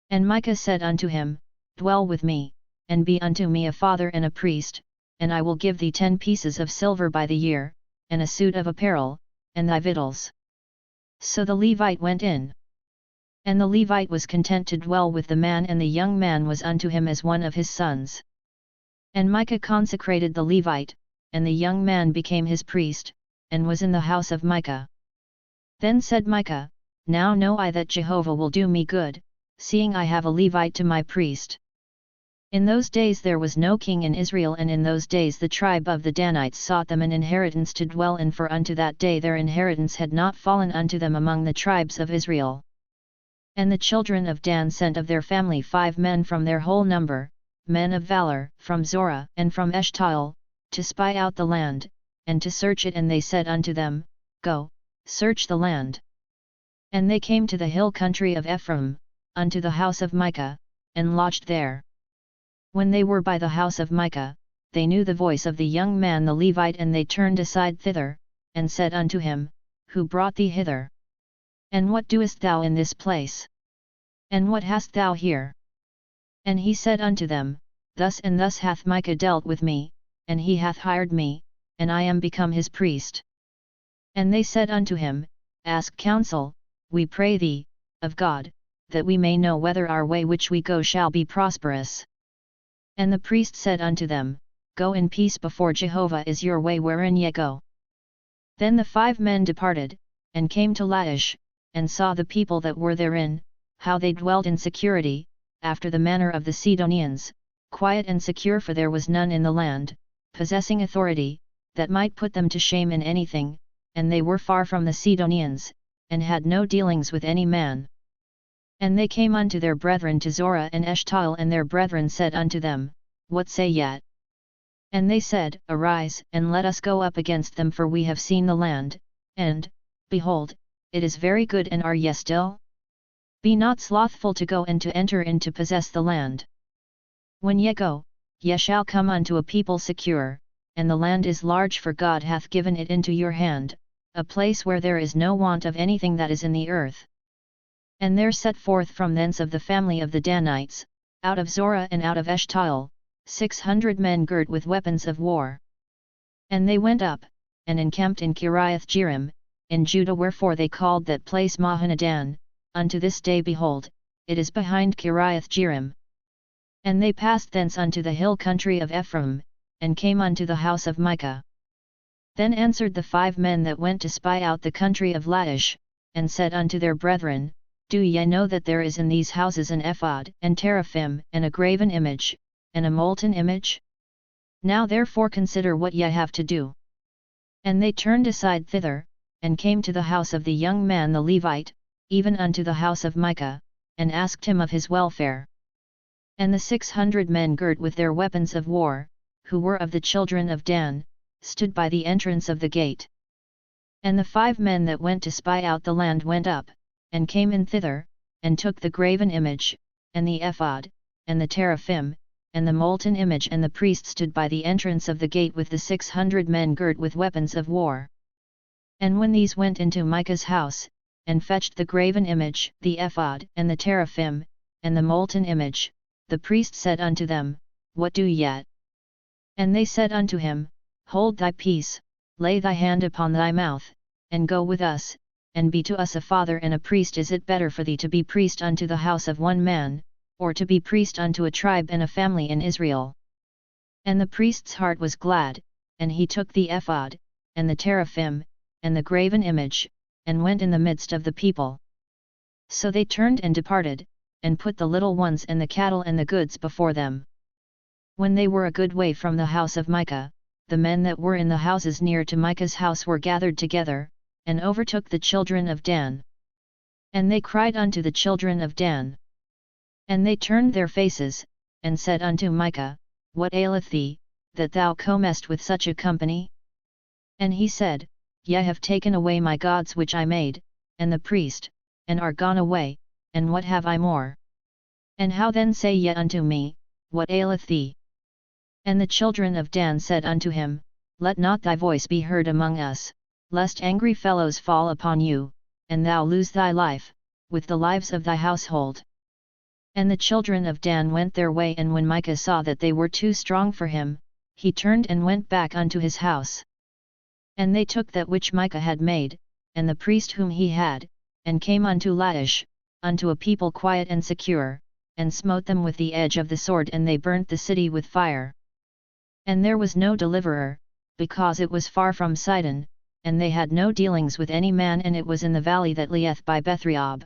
And Micah said unto him, Dwell with me, and be unto me a father and a priest, and I will give thee 10 pieces of silver by the year, and a suit of apparel, and thy victuals. So the Levite went in. And the Levite was content to dwell with the man, and the young man was unto him as one of his sons. And Micah consecrated the Levite, and the young man became his priest, and was in the house of Micah. Then said Micah, Now know I that Jehovah will do me good, seeing I have a Levite to my priest. In those days there was no king in Israel, and in those days the tribe of the Danites sought them an inheritance to dwell in, for unto that day their inheritance had not fallen unto them among the tribes of Israel. And the children of Dan sent of their family 5 men from their whole number, men of valor, from Zorah and from Eshtaol, to spy out the land, and to search it. And they said unto them, Go, search the land. And they came to the hill country of Ephraim, unto the house of Micah, and lodged there. When they were by the house of Micah, they knew the voice of the young man the Levite, and they turned aside thither, and said unto him, Who brought thee hither? And what doest thou in this place? And what hast thou here? And he said unto them, Thus and thus hath Micah dealt with me, and he hath hired me, and I am become his priest. And they said unto him, Ask counsel, we pray thee, of God, that we may know whether our way which we go shall be prosperous. And the priest said unto them, Go in peace, before Jehovah is your way wherein ye go. Then the 5 men departed, and came to Laish, and saw the people that were therein, how they dwelt in security, after the manner of the Sidonians, quiet and secure, for there was none in the land, possessing authority, that might put them to shame in anything, and they were far from the Sidonians, and had no dealings with any man. And they came unto their brethren to Zorah and Eshtaol, and their brethren said unto them, What say ye? And they said, Arise, and let us go up against them, for we have seen the land, and, behold, it is very good. And are ye still? Be not slothful to go and to enter in to possess the land. When ye go, ye shall come unto a people secure, and the land is large, for God hath given it into your hand, a place where there is no want of anything that is in the earth. And there set forth from thence of the family of the Danites, out of Zorah and out of Eshtaol, 600 men girt with weapons of war. And they went up, and encamped in Kiriath-jearim, in Judah, wherefore they called that place Mahaneh-dan, unto this day. Behold, it is behind Kiriath-jearim. And they passed thence unto the hill country of Ephraim, and came unto the house of Micah. Then answered the 5 men that went to spy out the country of Laish, and said unto their brethren, Do ye know that there is in these houses an ephod, and teraphim, and a graven image, and a molten image? Now therefore consider what ye have to do. And they turned aside thither, and came to the house of the young man the Levite, even unto the house of Micah, and asked him of his welfare. And the 600 men girt with their weapons of war, who were of the children of Dan, stood by the entrance of the gate. And the 5 men that went to spy out the land went up, and came in thither, and took the graven image, and the ephod, and the teraphim, and the molten image. And the priest stood by the entrance of the gate with the 600 men girt with weapons of war. And when these went into Micah's house, and fetched the graven image, the ephod, and the teraphim, and the molten image, the priest said unto them, What do ye? And they said unto him, Hold thy peace, lay thy hand upon thy mouth, and go with us, and be to us a father and a priest. Is it better for thee to be priest unto the house of one man, or to be priest unto a tribe and a family in Israel? And the priest's heart was glad, and he took the ephod, and the teraphim, and the graven image, and went in the midst of the people. So they turned and departed, and put the little ones and the cattle and the goods before them. When they were a good way from the house of Micah, the men that were in the houses near to Micah's house were gathered together, and overtook the children of Dan. And they cried unto the children of Dan. And they turned their faces, and said unto Micah, What aileth thee, that thou comest with such a company? And he said, Ye have taken away my gods which I made, and the priest, and are gone away, and what have I more? And how then say ye unto me, What aileth thee? And the children of Dan said unto him, Let not thy voice be heard among us, lest angry fellows fall upon you, and thou lose thy life, with the lives of thy household. And the children of Dan went their way, and when Micah saw that they were too strong for him, he turned and went back unto his house. And they took that which Micah had made, and the priest whom he had, and came unto Laish, unto a people quiet and secure, and smote them with the edge of the sword, and they burnt the city with fire. And there was no deliverer, because it was far from Sidon, and they had no dealings with any man, and it was in the valley that lieth by Bethrehob.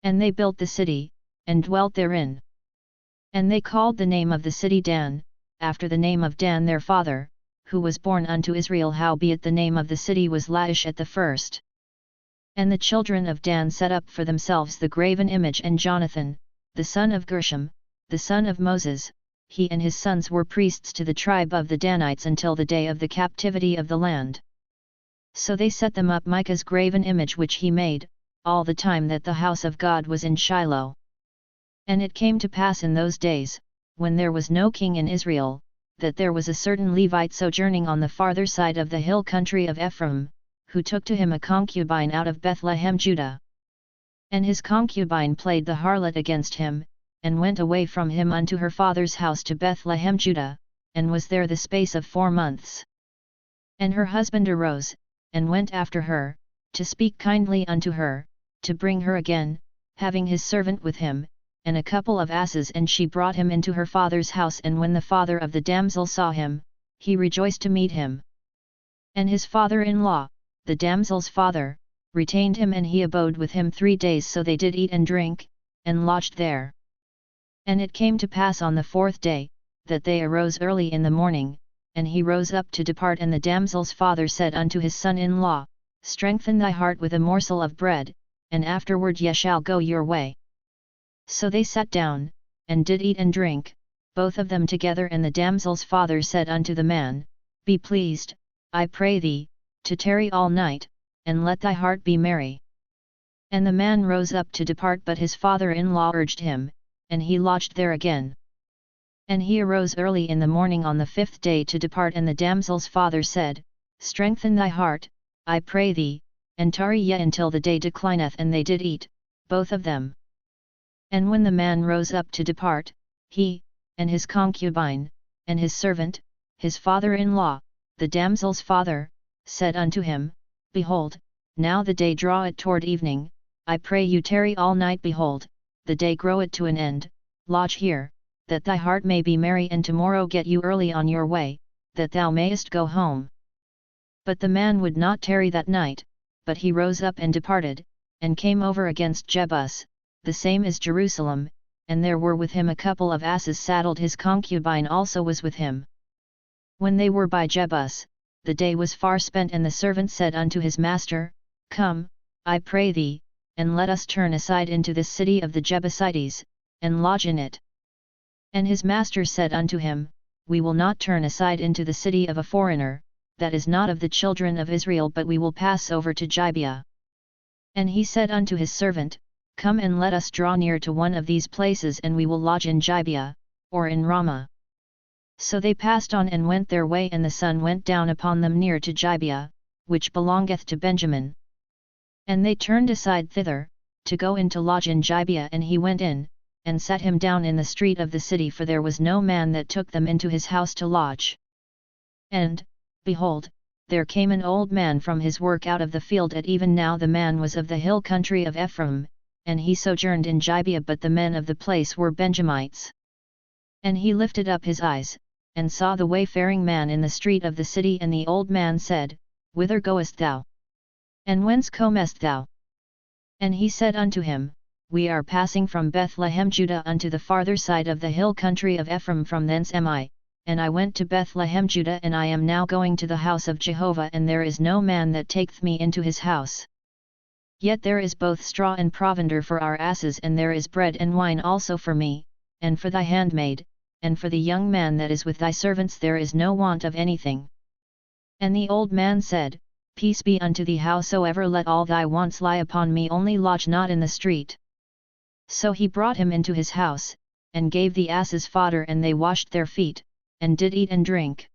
And they built the city, and dwelt therein. And they called the name of the city Dan, after the name of Dan their father, who was born unto Israel, howbeit the name of the city was Laish at the first. And the children of Dan set up for themselves the graven image, and Jonathan, the son of Gershom, the son of Moses, he and his sons were priests to the tribe of the Danites until the day of the captivity of the land. So they set them up Micah's graven image which he made, all the time that the house of God was in Shiloh. And it came to pass in those days, when there was no king in Israel, that there was a certain Levite sojourning on the farther side of the hill country of Ephraim, who took to him a concubine out of Bethlehem Judah. And his concubine played the harlot against him, and went away from him unto her father's house to Bethlehem Judah, and was there the space of 4 months. And her husband arose, and went after her, to speak kindly unto her, to bring her again, having his servant with him, and a couple of asses, and she brought him into her father's house. And when the father of the damsel saw him, he rejoiced to meet him. And his father-in-law, the damsel's father, retained him, and he abode with him 3 days. So they did eat and drink, and lodged there. And it came to pass on the 4th day, that they arose early in the morning, and he rose up to depart. And the damsel's father said unto his son-in-law, Strengthen thy heart with a morsel of bread, and afterward ye shall go your way. So they sat down, and did eat and drink, both of them together. And the damsel's father said unto the man, Be pleased, I pray thee, to tarry all night, and let thy heart be merry. And the man rose up to depart, but his father-in-law urged him, and he lodged there again. And he arose early in the morning on the 5th day to depart. And the damsel's father said, Strengthen thy heart, I pray thee, and tarry yet until the day declineth. And they did eat, both of them. And when the man rose up to depart, he, and his concubine, and his servant, his father-in-law, the damsel's father, said unto him, Behold, now the day draweth toward evening, I pray you tarry all night. Behold, the day groweth to an end, lodge here, that thy heart may be merry, and tomorrow get you early on your way, that thou mayest go home. But the man would not tarry that night, but he rose up and departed, and came over against Jebus, the same is Jerusalem, and there were with him a couple of asses saddled. His concubine also was with him. When they were by Jebus, the day was far spent, and the servant said unto his master, Come, I pray thee, and let us turn aside into this city of the Jebusites, and lodge in it. And his master said unto him, We will not turn aside into the city of a foreigner, that is not of the children of Israel, but we will pass over to Gibeah. And he said unto his servant, Come and let us draw near to one of these places, and we will lodge in Gibeah, or in Ramah. So they passed on and went their way, and the sun went down upon them near to Gibeah, which belongeth to Benjamin. And they turned aside thither, to go in to lodge in Gibeah. And he went in, and sat him down in the street of the city, for there was no man that took them into his house to lodge. And, behold, there came an old man from his work out of the field at even. Now the man was of the hill country of Ephraim, and he sojourned in Gibeah, but the men of the place were Benjamites. And he lifted up his eyes, and saw the wayfaring man in the street of the city. And the old man said, Whither goest thou? And whence comest thou? And he said unto him, We are passing from Bethlehem Judah unto the farther side of the hill country of Ephraim. From thence am I, and I went to Bethlehem Judah, and I am now going to the house of Jehovah, and there is no man that taketh me into his house. Yet there is both straw and provender for our asses, and there is bread and wine also for me, and for thy handmaid, and for the young man that is with thy servants there is no want of anything. And the old man said, Peace be unto thee, howsoever let all thy wants lie upon me, only lodge not in the street. So he brought him into his house, and gave the asses fodder, and they washed their feet, and did eat and drink.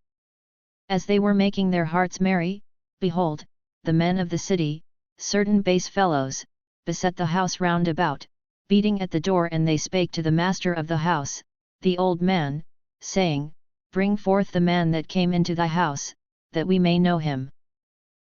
As they were making their hearts merry, behold, the men of the city, certain base fellows, beset the house round about, beating at the door, and they spake to the master of the house, the old man, saying, Bring forth the man that came into thy house, that we may know him.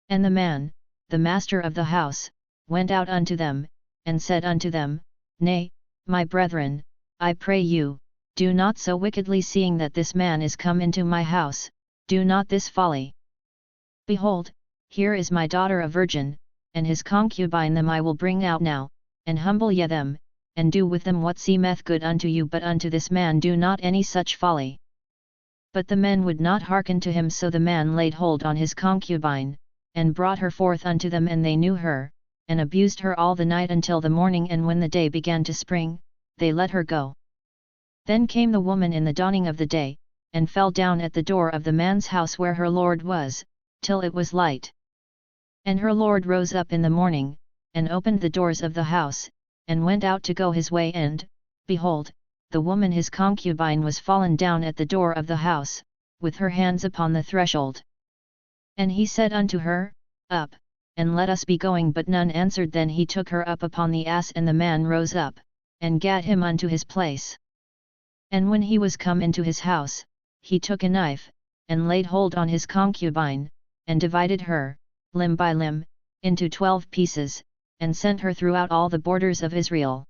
And the man, the master of the house, went out unto them, and said unto them, Nay, my brethren, I pray you, do not so wickedly, seeing that this man is come into my house, do not this folly. Behold, here is my daughter a virgin, and his concubine them I will bring out now, and humble ye them, and do with them what seemeth good unto you, but unto this man do not any such folly. But the men would not hearken to him, so the man laid hold on his concubine, and brought her forth unto them, and they knew her, and abused her all the night until the morning, and when the day began to spring, they let her go. Then came the woman in the dawning of the day, and fell down at the door of the man's house where her lord was, till it was light. And her lord rose up in the morning, and opened the doors of the house, and went out to go his way, and, behold, the woman his concubine was fallen down at the door of the house, with her hands upon the threshold. And he said unto her, Up, and let us be going, but none answered. Then he took her up upon the ass, and the man rose up, and gat him unto his place. And when he was come into his house, he took a knife, and laid hold on his concubine, and divided her, limb by limb, into 12 pieces, and sent her throughout all the borders of Israel.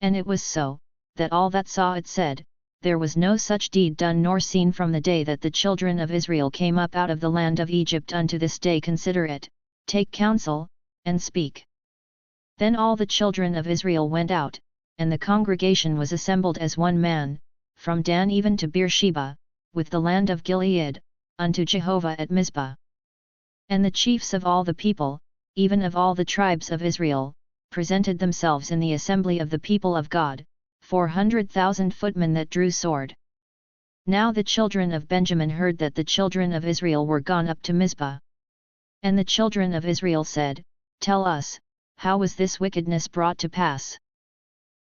And it was so, that all that saw it said, There was no such deed done nor seen from the day that the children of Israel came up out of the land of Egypt unto this day. Consider it, take counsel, and speak. Then all the children of Israel went out, and the congregation was assembled as one man, from Dan even to Beersheba, with the land of Gilead, unto Jehovah at Mizpah. And the chiefs of all the people, even of all the tribes of Israel, presented themselves in the assembly of the people of God, 400,000 footmen that drew sword. Now the children of Benjamin heard that the children of Israel were gone up to Mizpah. And the children of Israel said, Tell us, how was this wickedness brought to pass?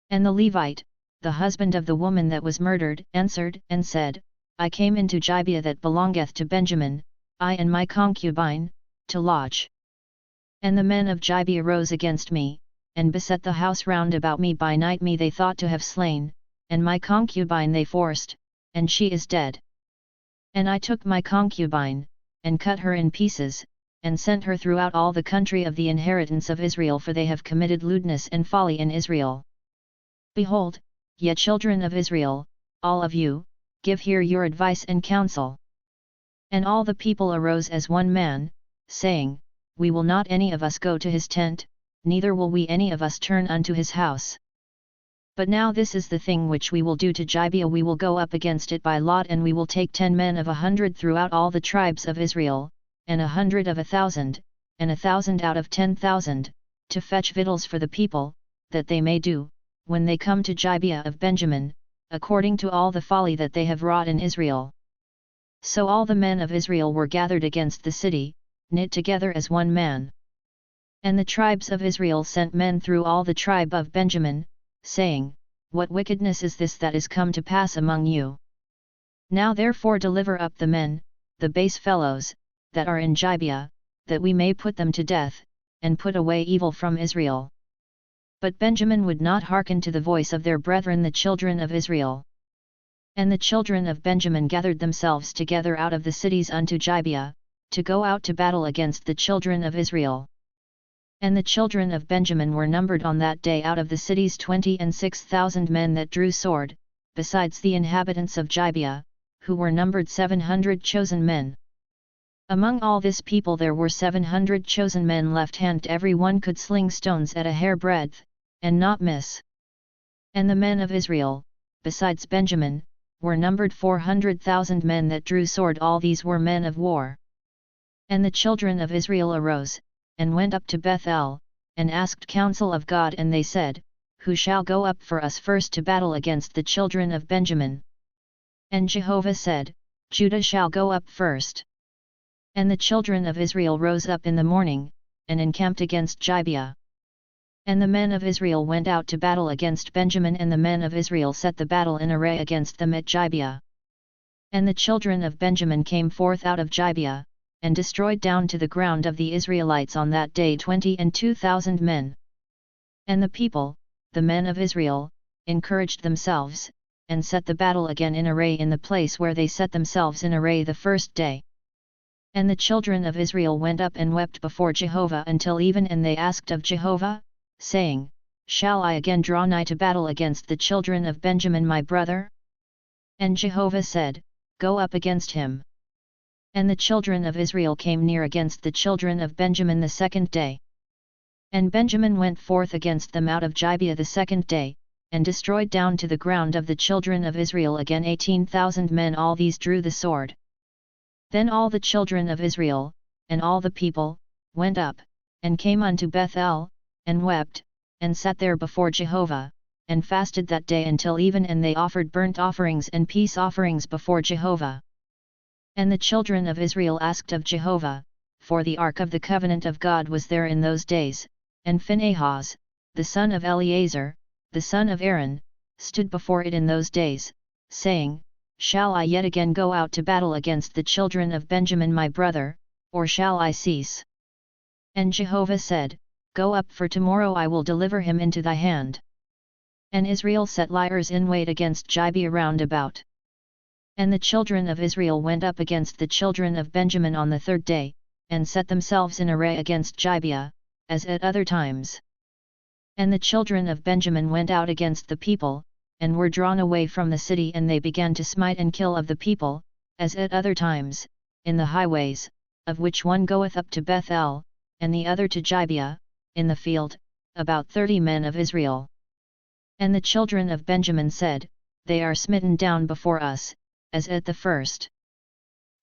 And the Levite, the husband of the woman that was murdered, answered and said, I came into Gibeah that belongeth to Benjamin, I and my concubine, to lodge. And the men of Gibeah rose against me, and beset the house round about me by night. Me they thought to have slain, and my concubine they forced, and she is dead. And I took my concubine, and cut her in pieces, and sent her throughout all the country of the inheritance of Israel, for they have committed lewdness and folly in Israel. Behold, ye children of Israel, all of you, give here your advice and counsel. And all the people arose as one man, saying, We will not any of us go to his tent, neither will we any of us turn unto his house. But now this is the thing which we will do to Gibeah: we will go up against it by lot, and we will take 10 men of 100 throughout all the tribes of Israel, and 100 of 1,000, and 1,000 out of 10,000, to fetch victuals for the people, that they may do, when they come to Gibeah of Benjamin, according to all the folly that they have wrought in Israel. So all the men of Israel were gathered against the city, knit together as one man. And the tribes of Israel sent men through all the tribe of Benjamin, saying, What wickedness is this that is come to pass among you? Now therefore deliver up the men, the base fellows, that are in Gibeah, that we may put them to death, and put away evil from Israel. But Benjamin would not hearken to the voice of their brethren the children of Israel. And the children of Benjamin gathered themselves together out of the cities unto Gibeah, to go out to battle against the children of Israel. And the children of Benjamin were numbered on that day out of the cities 26,000 men that drew sword, besides the inhabitants of Gibeah, who were numbered 700 chosen men. Among all this people there were 700 chosen men left-handed, every one could sling stones at a hair breadth, and not miss. And the men of Israel, besides Benjamin, were numbered 400,000 men that drew sword. All these were men of war. And the children of Israel arose, and went up to Bethel, and asked counsel of God, and they said, Who shall go up for us first to battle against the children of Benjamin? And Jehovah said, Judah shall go up first. And the children of Israel rose up in the morning, and encamped against Gibeah. And the men of Israel went out to battle against Benjamin, and the men of Israel set the battle in array against them at Gibeah. And the children of Benjamin came forth out of Gibeah, and destroyed down to the ground of the Israelites on that day 22,000 men. And the people, the men of Israel, encouraged themselves, and set the battle again in array in the place where they set themselves in array the first day. And the children of Israel went up and wept before Jehovah until even, and they asked of Jehovah, saying, Shall I again draw nigh to battle against the children of Benjamin my brother? And Jehovah said, Go up against him. And the children of Israel came near against the children of Benjamin the second day. And Benjamin went forth against them out of Gibeah the second day, and destroyed down to the ground of the children of Israel again 18,000 men. All these drew the sword. Then all the children of Israel, and all the people, went up, and came unto Bethel, and wept, and sat there before Jehovah, and fasted that day until even, and they offered burnt offerings and peace offerings before Jehovah. And the children of Israel asked of Jehovah, for the ark of the covenant of God was there in those days, and Phinehas, the son of Eleazar, the son of Aaron, stood before it in those days, saying, Shall I yet again go out to battle against the children of Benjamin my brother, or shall I cease? And Jehovah said, Go up, for tomorrow I will deliver him into thy hand. And Israel set liers in wait against Gibeah round about. And the children of Israel went up against the children of Benjamin on the third day, and set themselves in array against Gibeah, as at other times. And the children of Benjamin went out against the people, and were drawn away from the city, and they began to smite and kill of the people, as at other times, in the highways, of which one goeth up to Bethel, and the other to Gibeah, in the field, about 30 men of Israel. And the children of Benjamin said, They are smitten down before us, as at the first.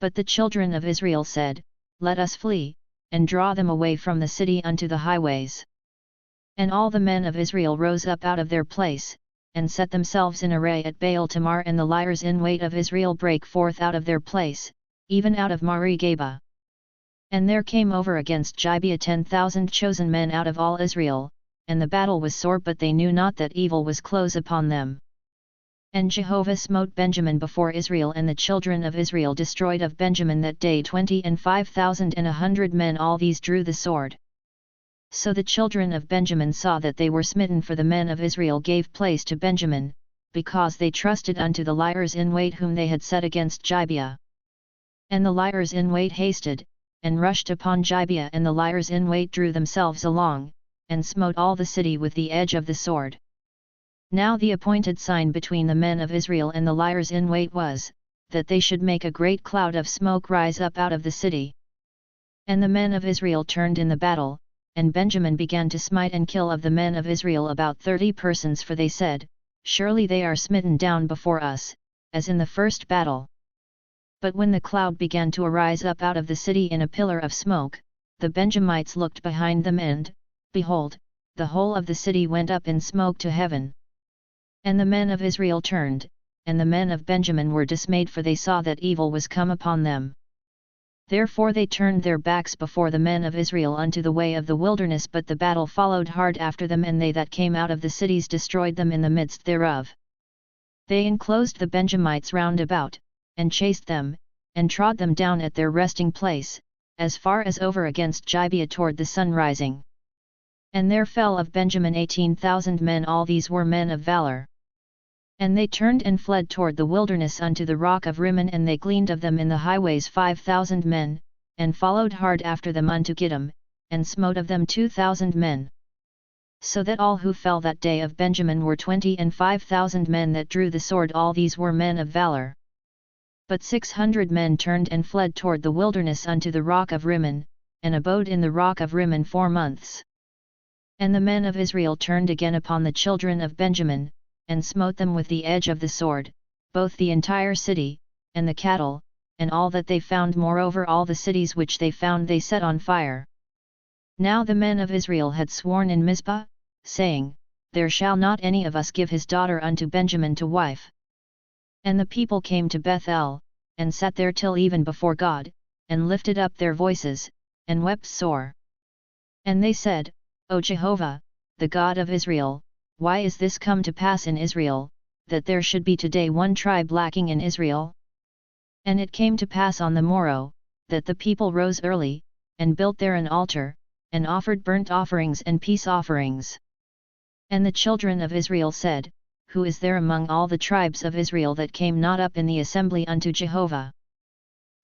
But the children of Israel said, Let us flee, and draw them away from the city unto the highways. And all the men of Israel rose up out of their place, and set themselves in array at Baal Tamar, and the liers in wait of Israel brake forth out of their place, even out of Marigaba. And there came over against Gibeah 10,000 chosen men out of all Israel, and the battle was sore, but they knew not that evil was close upon them. And Jehovah smote Benjamin before Israel, and the children of Israel destroyed of Benjamin that day 25,100 men. All these drew the sword. So the children of Benjamin saw that they were smitten, for the men of Israel gave place to Benjamin, because they trusted unto the liers in wait whom they had set against Gibeah. And the liers in wait hasted, and rushed upon Gibeah, and the liers in wait drew themselves along, and smote all the city with the edge of the sword. Now the appointed sign between the men of Israel and the liers in wait was, that they should make a great cloud of smoke rise up out of the city. And the men of Israel turned in the battle, and Benjamin began to smite and kill of the men of Israel about 30 persons, for they said, Surely they are smitten down before us, as in the first battle. But when the cloud began to arise up out of the city in a pillar of smoke, the Benjamites looked behind them, and, behold, the whole of the city went up in smoke to heaven. And the men of Israel turned, and the men of Benjamin were dismayed, for they saw that evil was come upon them. Therefore they turned their backs before the men of Israel unto the way of the wilderness, but the battle followed hard after them, and they that came out of the cities destroyed them in the midst thereof. They enclosed the Benjamites round about, and chased them, and trod them down at their resting place, as far as over against Gibeah toward the sun rising. And there fell of Benjamin 18,000 men. All these were men of valor. And they turned and fled toward the wilderness unto the rock of Rimmon, and they gleaned of them in the highways 5,000 men, and followed hard after them unto Gittim, and smote of them 2,000 men. So that all who fell that day of Benjamin were 25,000 men that drew the sword. All these were men of valor. But 600 men turned and fled toward the wilderness unto the rock of Rimmon, and abode in the rock of Rimmon 4 months. And the men of Israel turned again upon the children of Benjamin, and smote them with the edge of the sword, both the entire city, and the cattle, and all that they found. Moreover all the cities which they found they set on fire. Now the men of Israel had sworn in Mizpah, saying, There shall not any of us give his daughter unto Benjamin to wife. And the people came to Bethel, and sat there till even before God, and lifted up their voices, and wept sore. And they said, O Jehovah, the God of Israel, why is this come to pass in Israel, that there should be today one tribe lacking in Israel? And it came to pass on the morrow, that the people rose early, and built there an altar, and offered burnt offerings and peace offerings. And the children of Israel said, Who is there among all the tribes of Israel that came not up in the assembly unto Jehovah?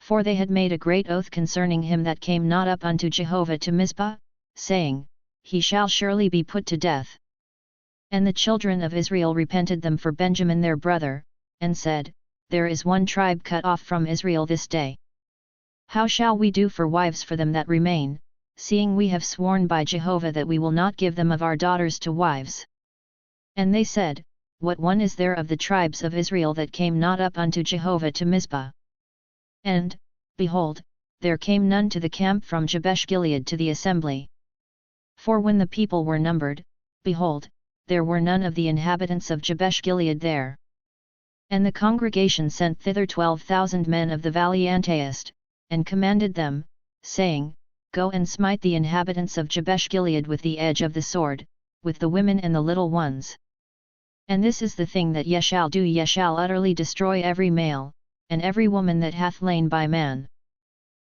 For they had made a great oath concerning him that came not up unto Jehovah to Mizpah, saying, He shall surely be put to death. And the children of Israel repented them for Benjamin their brother, and said, There is one tribe cut off from Israel this day. How shall we do for wives for them that remain, seeing we have sworn by Jehovah that we will not give them of our daughters to wives? And they said, What one is there of the tribes of Israel that came not up unto Jehovah to Mizpah? And, behold, there came none to the camp from Jabesh Gilead to the assembly. For when the people were numbered, behold, there were none of the inhabitants of Jabesh Gilead there. And the congregation sent thither 12,000 men of the valley Antaeist, and commanded them, saying, Go and smite the inhabitants of Jabesh Gilead with the edge of the sword, with the women and the little ones. And this is the thing that ye shall do: ye shall utterly destroy every male, and every woman that hath lain by man.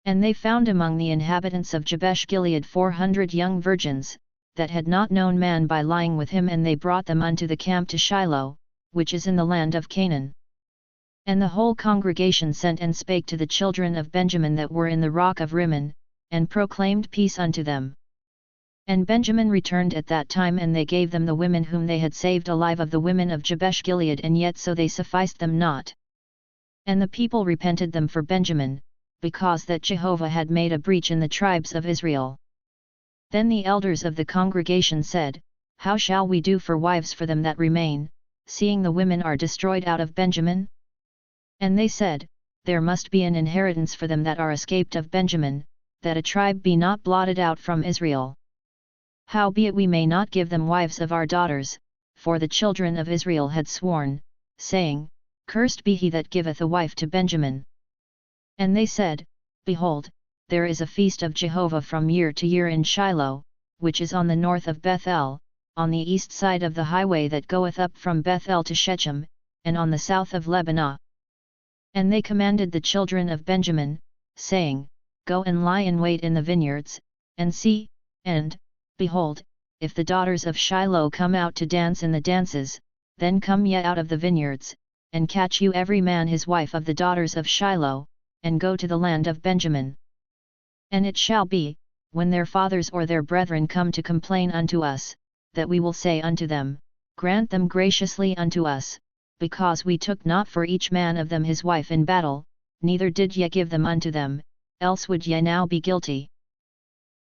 And they found among the inhabitants of Jabesh Gilead 400 young virgins, that had not known man by lying with him, and they brought them unto the camp to Shiloh, which is in the land of Canaan. And the whole congregation sent and spake to the children of Benjamin that were in the rock of Rimmon, and proclaimed peace unto them. And Benjamin returned at that time, and they gave them the women whom they had saved alive of the women of Jabesh Gilead, and yet so they sufficed them not. And the people repented them for Benjamin, because that Jehovah had made a breach in the tribes of Israel. Then the elders of the congregation said, How shall we do for wives for them that remain, seeing the women are destroyed out of Benjamin? And they said, There must be an inheritance for them that are escaped of Benjamin, that a tribe be not blotted out from Israel. Howbeit we may not give them wives of our daughters, for the children of Israel had sworn, saying, Cursed be he that giveth a wife to Benjamin. And they said, Behold, there is a feast of Jehovah from year to year in Shiloh, which is on the north of Bethel, on the east side of the highway that goeth up from Bethel to Shechem, and on the south of Lebanah. And they commanded the children of Benjamin, saying, Go and lie in wait in the vineyards, and see, and, behold, if the daughters of Shiloh come out to dance in the dances, then come ye out of the vineyards, and catch you every man his wife of the daughters of Shiloh, and go to the land of Benjamin. And it shall be, when their fathers or their brethren come to complain unto us, that we will say unto them, Grant them graciously unto us, because we took not for each man of them his wife in battle, neither did ye give them unto them, else would ye now be guilty.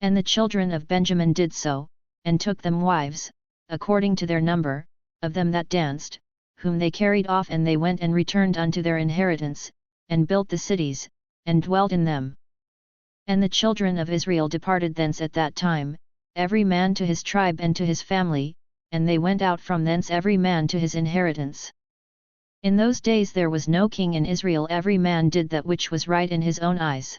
And the children of Benjamin did so, and took them wives, according to their number, of them that danced, whom they carried off, and they went and returned unto their inheritance, and built the cities, and dwelt in them. And the children of Israel departed thence at that time, every man to his tribe and to his family, and they went out from thence every man to his inheritance. In those days there was no king in Israel; every man did that which was right in his own eyes.